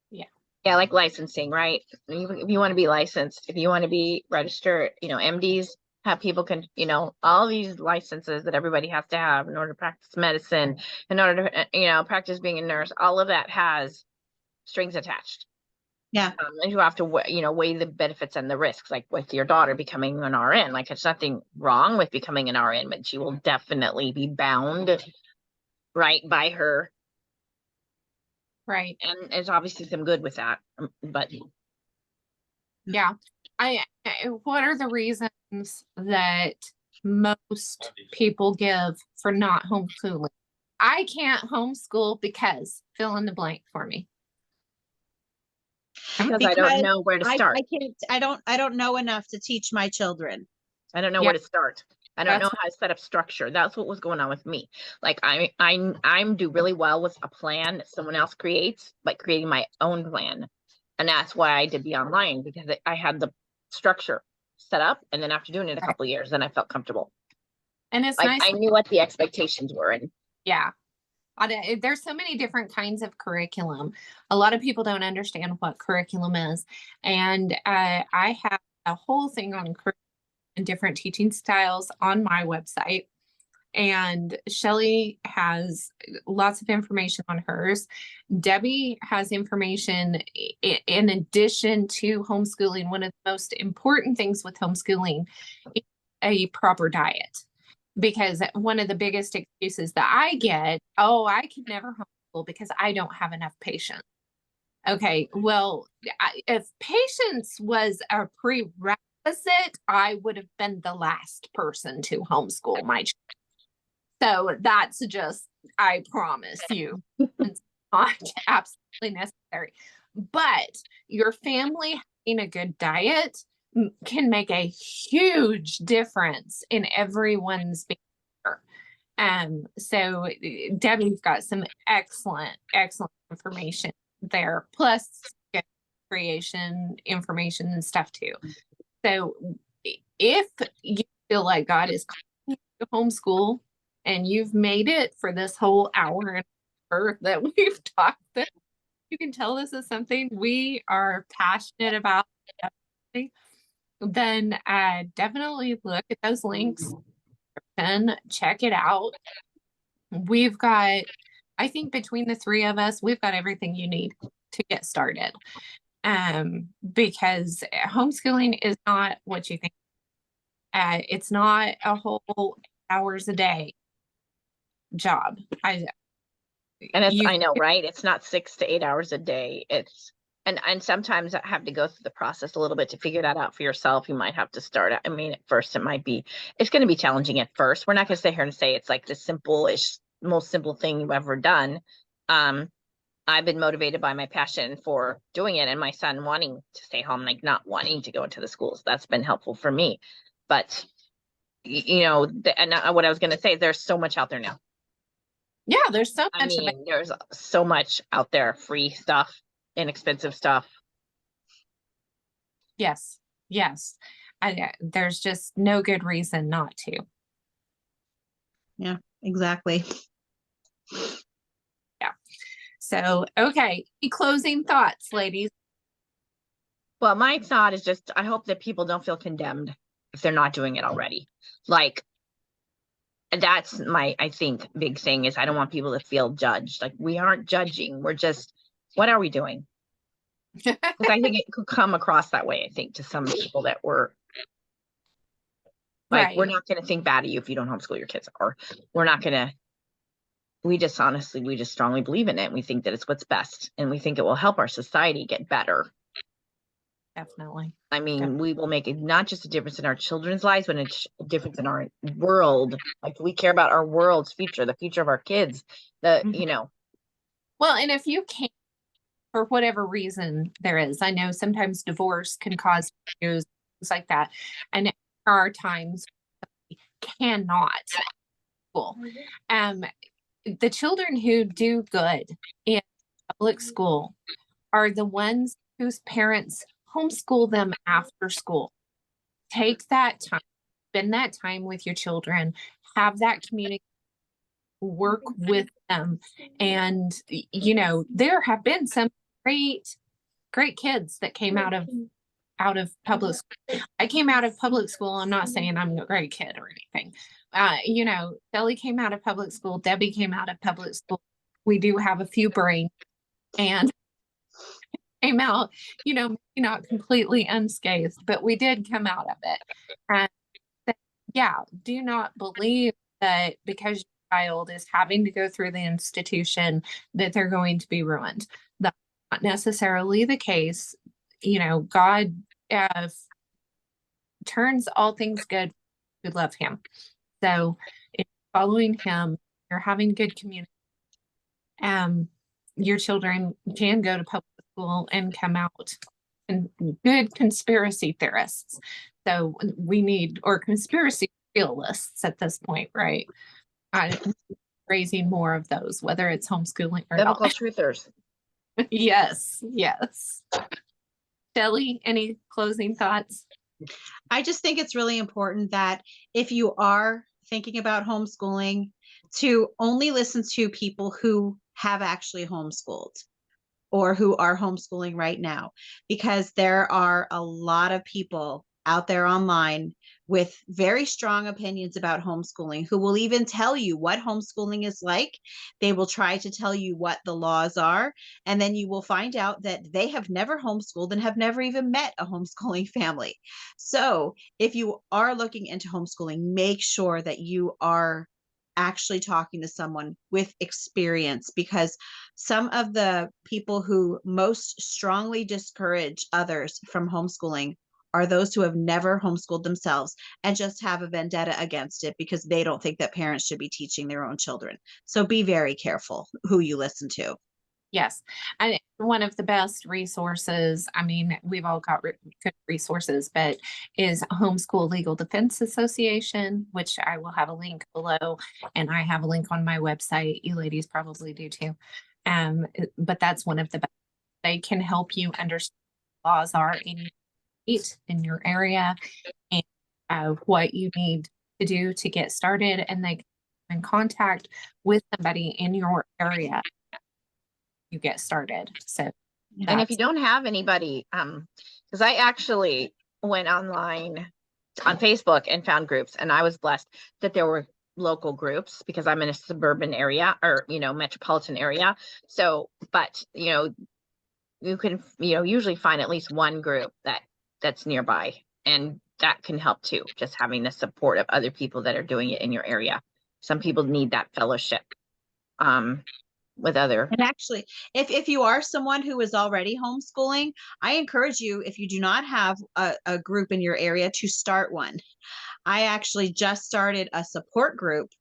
Yeah, like licensing, right? If you want to be licensed, if you want to be registered, MDs have people can, all these licenses that everybody has to have in order to practice medicine, in order to, practice being a nurse. All of that has strings attached. Yeah. And you have to, weigh the benefits and the risks, like with your daughter becoming an RN. Like, there's nothing wrong with becoming an RN, but she will definitely be bound, right, by her. Right. And there's obviously some good with that, but. Yeah. What are the reasons that most people give for not homeschooling? I can't homeschool because fill in the blank for me. Because I don't know where to start. I don't know enough to teach my children. I don't know where to start. I don't know how to set up structure. That's what was going on with me. Like I'm do really well with a plan that someone else creates, but creating my own plan. And that's why I did the online, because I had the structure set up, and then after doing it a couple of years, then I felt comfortable. And it's like, nice. I knew what the expectations were. And there's so many different kinds of curriculum. A lot of people don't understand what curriculum is. And I have a whole thing on curriculum and different teaching styles on my website. And Shelly has lots of information on hers. Debbie has information in addition to homeschooling. One of the most important things with homeschooling is a proper diet. Because one of the biggest excuses that I get, I could never homeschool because I don't have enough patience. Okay, well, if patience was a prerequisite, I would have been the last person to homeschool my child. So that's just, I promise you, it's not absolutely necessary. But your family having a good diet can make a huge difference in everyone's behavior. So Debbie's got some excellent information there, plus creation information and stuff too. So if you feel like God is calling you to homeschool and you've made it for this whole hour and a half that we've talked, you can tell this is something we are passionate about, then definitely look at those links and check it out. We've got, I think between the three of us, we've got everything you need to get started. Because homeschooling is not what you think. It's not a whole hours a day job. I know, right? It's not 6 to 8 hours a day. It's and sometimes I have to go through the process a little bit to figure that out for yourself. You might have to start. I mean, at first it's going to be challenging at first. We're not going to sit here and say it's like this simple-ish most simple thing you've ever done. I've been motivated by my passion for doing it and my son wanting to stay home, like not wanting to go into the schools. That's been helpful for me. But, what I was going to say, there's so much out there now. Yeah, there's so I much of it. mean, there's so much out there, free stuff, inexpensive stuff. Yes, yes. There's just no good reason not to. Yeah, exactly. So, okay, closing thoughts, ladies. Well, my thought is just, I hope that people don't feel condemned if they're not doing it already. Like, that's my, I think, big thing is I don't want people to feel judged. Like, we aren't judging. We're just, what are we doing? Because I think it could come across that way, I think, to some people that were like, we're Right. not going to think bad of you if you don't homeschool your kids, or we're not going to. We just strongly believe in it. And we think that it's what's best. And we think it will help our society get better. Definitely. I mean, we will make not just a difference in our children's lives, but a difference in our world. Like, we care about our world's future, the future of our kids, Well, and if you can't, for whatever reason there is, I know sometimes divorce can cause issues, things like that. And there are times we cannot school. The children who do good in public school are the ones whose parents homeschool them after school. Take that time, spend that time with your children, have that community, work with them. And, there have been some great kids that came out of public school. I came out of public school. I'm not saying I'm a great kid or anything. Shelly came out of public school. Debbie came out of public school. We do have a few brains and came out, maybe not completely unscathed, but we did come out of it. And do not believe that because your child is having to go through the institution that they're going to be ruined. That's not necessarily the case. God turns all things good who love him. So if you're following him, you're having good community. Your children can go to public school and come out and good conspiracy theorists. So we need, or conspiracy realists at this point, right? Raising more of those, whether it's homeschooling or biblical not. truthers. Yes. Shelly, any closing thoughts? I just think it's really important that if you are thinking about homeschooling, to only listen to people who have actually homeschooled or who are homeschooling right now, because there are a lot of people out there online with very strong opinions about homeschooling who will even tell you what homeschooling is like. They will try to tell you what the laws are, and then you will find out that they have never homeschooled and have never even met a homeschooling family. So if you are looking into homeschooling, make sure that you are actually talking to someone with experience, because some of the people who most strongly discourage others from homeschooling are those who have never homeschooled themselves and just have a vendetta against it because they don't think that parents should be teaching their own children. So be very careful who you listen to. Yes. And one of the best resources, I mean, we've all got good resources, but is Homeschool Legal Defense Association, which I will have a link below. And I have a link on my website. You ladies probably do too. But that's one of the best. They can help you understand what laws are in your area and what you need to do to get started. And they can be in contact with somebody in your area. You get started. So, and if you don't have anybody, because I actually went online on Facebook and found groups, and I was blessed that there were local groups because I'm in a suburban area or metropolitan area. So, but you can usually find at least one group that's nearby, and that can help too. Just having the support of other people that are doing it in your area. Some people need that fellowship. With other. And actually, if you are someone who is already homeschooling, I encourage you, if you do not have a group in your area, to start one. I actually just started a support group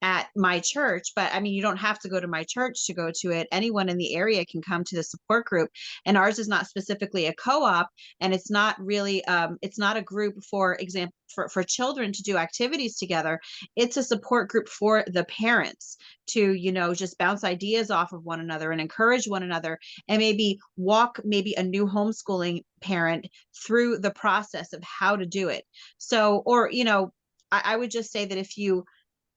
at my church, but I mean, you don't have to go to my church to go to it. Anyone in the area can come to the support group. And ours is not specifically a co-op, and it's not really, it's not a group, for example, for children to do activities together. It's a support group for the parents to, you know, just bounce ideas off of one another and encourage one another, and maybe walk maybe a new homeschooling parent through the process of how to do it. So, or, you know, I would just say that if you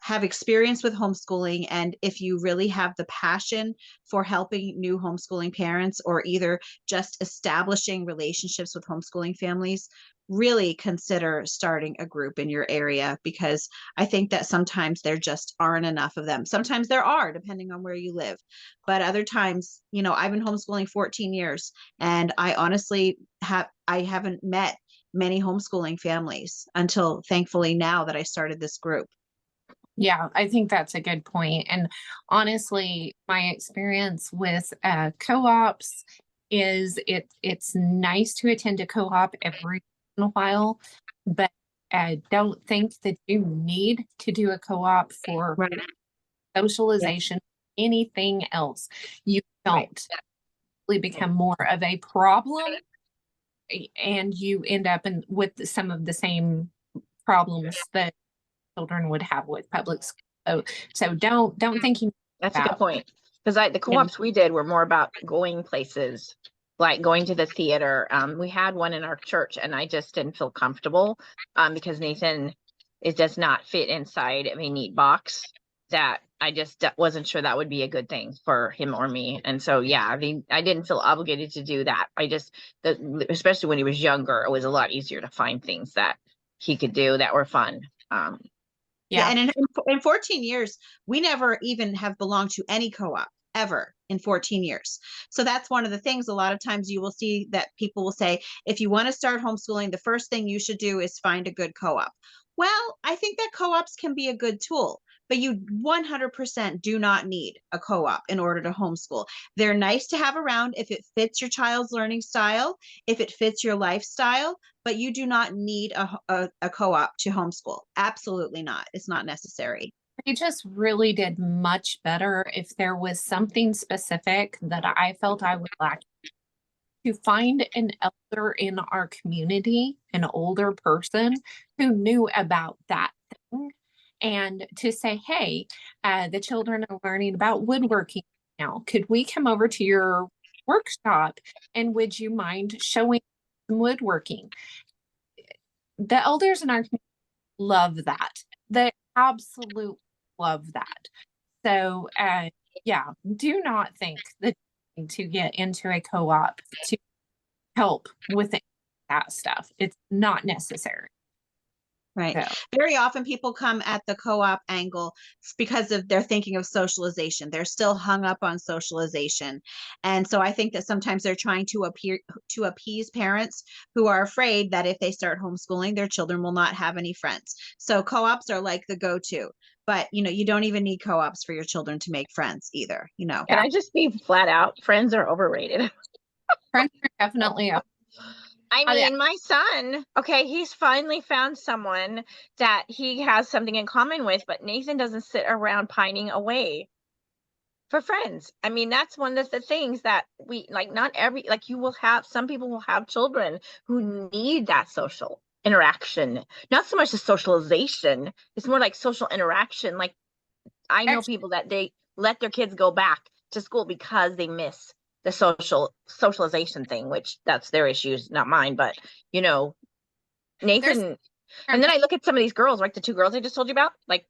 have experience with homeschooling, and if you really have the passion for helping new homeschooling parents, or either just establishing relationships with homeschooling families, really consider starting a group in your area, because I think that sometimes there just aren't enough of them. Sometimes there are, depending on where you live, but other times, you know, I've been homeschooling 14 years, and I honestly haven't met many homeschooling families until, thankfully, now that I started this group. Yeah, I think that's a good point. And honestly, my experience with co-ops is it's nice to attend a co-op every once in a while, but I don't think that you need to do a co-op for Right. socialization, anything else. You don't really become more of a problem, and you end up with some of the same problems that children would have with public school. So don't think you. That's a good point. Because the co-ops we did were more about going places, like going to the theater. We had one in our church, and I just didn't feel comfortable because Nathan does not fit inside of a neat box. That I just wasn't sure that would be a good thing for him or me. And so, yeah, I mean, I didn't feel obligated to do that. Especially when he was younger, it was a lot easier to find things that he could do that were fun. Yeah. And in 14 years, we never even have belonged to any co-op ever in 14 years. So that's one of the things. A lot of times you will see that people will say, if you want to start homeschooling, the first thing you should do is find a good co-op. Well, I think that co-ops can be a good tool, but you 100% do not need a co-op in order to homeschool. They're nice to have around if it fits your child's learning style, if it fits your lifestyle, but you do not need a co-op to homeschool. Absolutely not. It's not necessary. They just really did much better if there was something specific that I felt I would lack, to find an elder in our community, an older person who knew about that thing, and to say, hey, the children are learning about woodworking now. Could we come over to your workshop, and would you mind showing some woodworking? The elders in our community love that. They absolutely love that. So, yeah, do not think that to get into a co-op to help with that stuff. It's not necessary. Right. So. Very often people come at the co-op angle because of they're thinking of socialization. They're still hung up on socialization. And so I think that sometimes they're trying to appease parents who are afraid that if they start homeschooling, their children will not have any friends. So co-ops are like the go-to. But, you know, you don't even need co-ops for your children to make friends either, you know. Can I just be flat out? Friends are overrated. Friends are definitely up. I mean, my son, okay, he's finally found someone that he has something in common with, but Nathan doesn't sit around pining away for friends. I mean, that's one of the things that we like. Some people will have children who need that social interaction, not so much the socialization. It's more like social interaction. Like, I know people that they let their kids go back to school because they miss the socialization thing, which that's their issues, not mine. But, you know, Nathan, and then I look at some of these girls, like the two girls I just told you about, like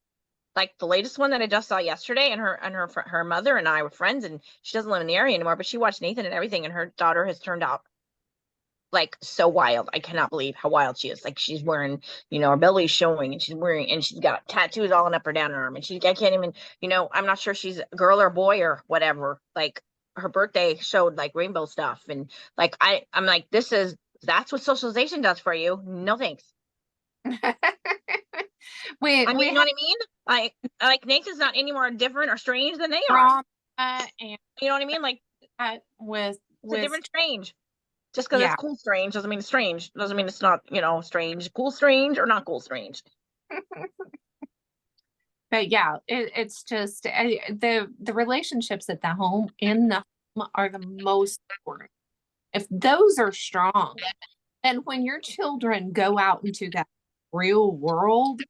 the latest one that I just saw yesterday, and her mother and I were friends, and she doesn't live in the area anymore, but she watched Nathan and everything, and her daughter has turned out like so wild. I cannot believe how wild she is. Like, she's wearing, you know, her belly's showing, and she's got tattoos all up her down her arm, and I can't even, you know, I'm not sure she's a girl or boy or whatever. Like, her birthday showed like rainbow stuff, and like I'm like, that's what socialization does for you. No thanks. You know what I mean? Like Nathan's not any more different or strange than they are. And you know what I mean? Like, with a different strange. Just because it's cool strange doesn't mean it's strange. Doesn't mean it's not, you know, strange. Cool strange or not cool strange. But yeah, it's just the relationships at the home in the home are the most important. If those are strong, then when your children go out into that real world,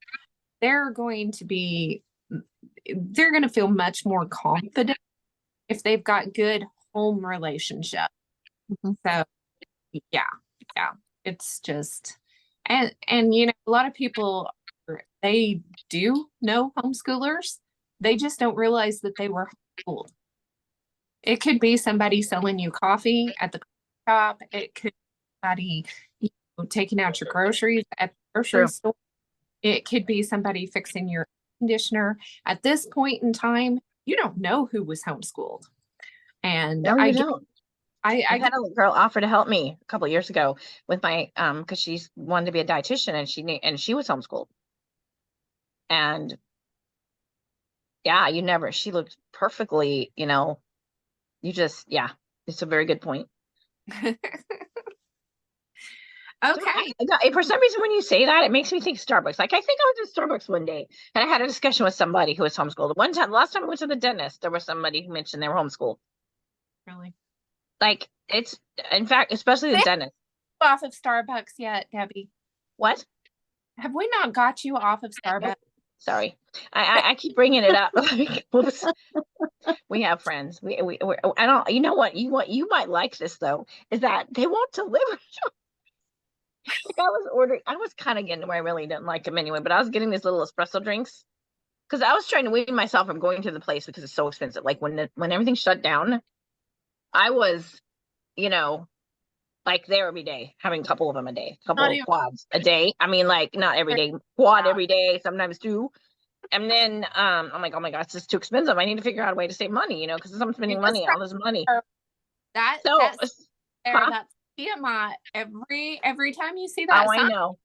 they're going to feel much more confident if they've got good home relationship. So yeah, it's just, and you know, a lot of people, they do know homeschoolers. They just don't realize that they were homeschooled. It could be somebody selling you coffee at the shop. It could be somebody, you know, taking out your groceries at the grocery store. It could be somebody fixing your conditioner. At this point in time, you don't know who was homeschooled. And No, you don't. I had a girl offer to help me a couple of years ago with my because she wanted to be a dietitian, and she was homeschooled. And yeah, she looked perfectly, you know, it's a very good point. Okay. For some reason, when you say that, it makes me think Starbucks. Like, I think I was at Starbucks one day and I had a discussion with somebody who was homeschooled. Last time I went to the dentist, there was somebody who mentioned they were homeschooled. Really? Like, it's, in fact, especially the dentist. Off of Starbucks yet, Debbie? What? Have we not got you off of Starbucks? Sorry, I keep bringing it up. Like, whoops. We have friends. I don't. You know what? You might like this though. Is that they won't deliver. Like, I was kind of getting to where I really didn't like them anyway. But I was getting these little espresso drinks because I was trying to wean myself from going to the place because it's so expensive. Like when everything shut down, I was, you know, like there every day, having a couple of them a day, couple of quads a day. I mean, like not every day, quad every day, sometimes two. And then I'm like, oh my gosh, this is too expensive. I need to figure out a way to save money, you know, because I'm spending all this money. That's TMI every time you see that. Oh, I know.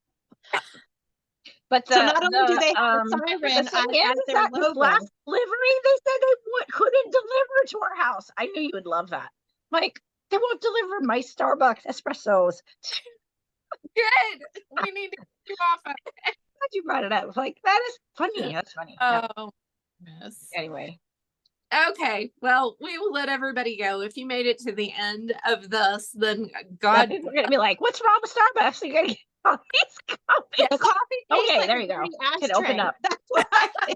But so not only do they have a siren at their logo, last delivery, they said they couldn't deliver to our house. I knew you would love that. Like, they won't deliver my Starbucks espressos. Good. We need to get you off of it. Glad you brought it up. Like, that is funny. That's funny. Oh, yes. Anyway. Okay. Well, we will let everybody go. If you made it to the end of this, then God. People are going to be like, what's wrong with Starbucks? You're going to get the coffee. Okay, there you go. Can open up. That's what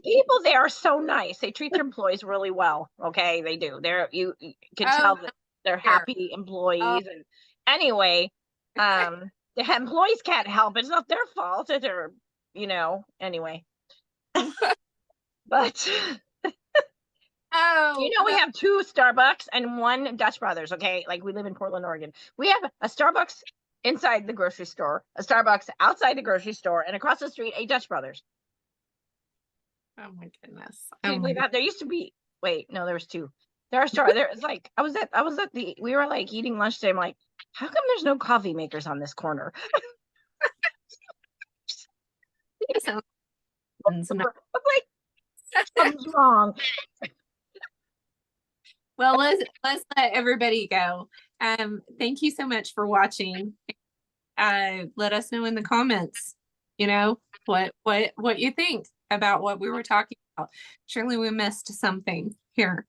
people there are so nice. They treat their employees really well. Okay, they do. You can tell that they're happy employees. And anyway, the employees can't help it. It's not their fault that they're, you know, anyway. But you know, we have 2 Starbucks and 1 Dutch Brothers. Okay, like we live in Portland, Oregon. We have a Starbucks inside the grocery store, a Starbucks outside the grocery store, and across the street a Dutch Brothers. Oh my goodness! Can you believe that? There used to be. Wait, no, there was 2. There's like I was at we were like eating lunch today. I'm like, how come there's no coffee makers on this corner? I'm like, something's wrong. Well, let's let everybody go. Thank you so much for watching. Let us know in the comments, you know, what you think about what we were talking about. Surely we missed something here.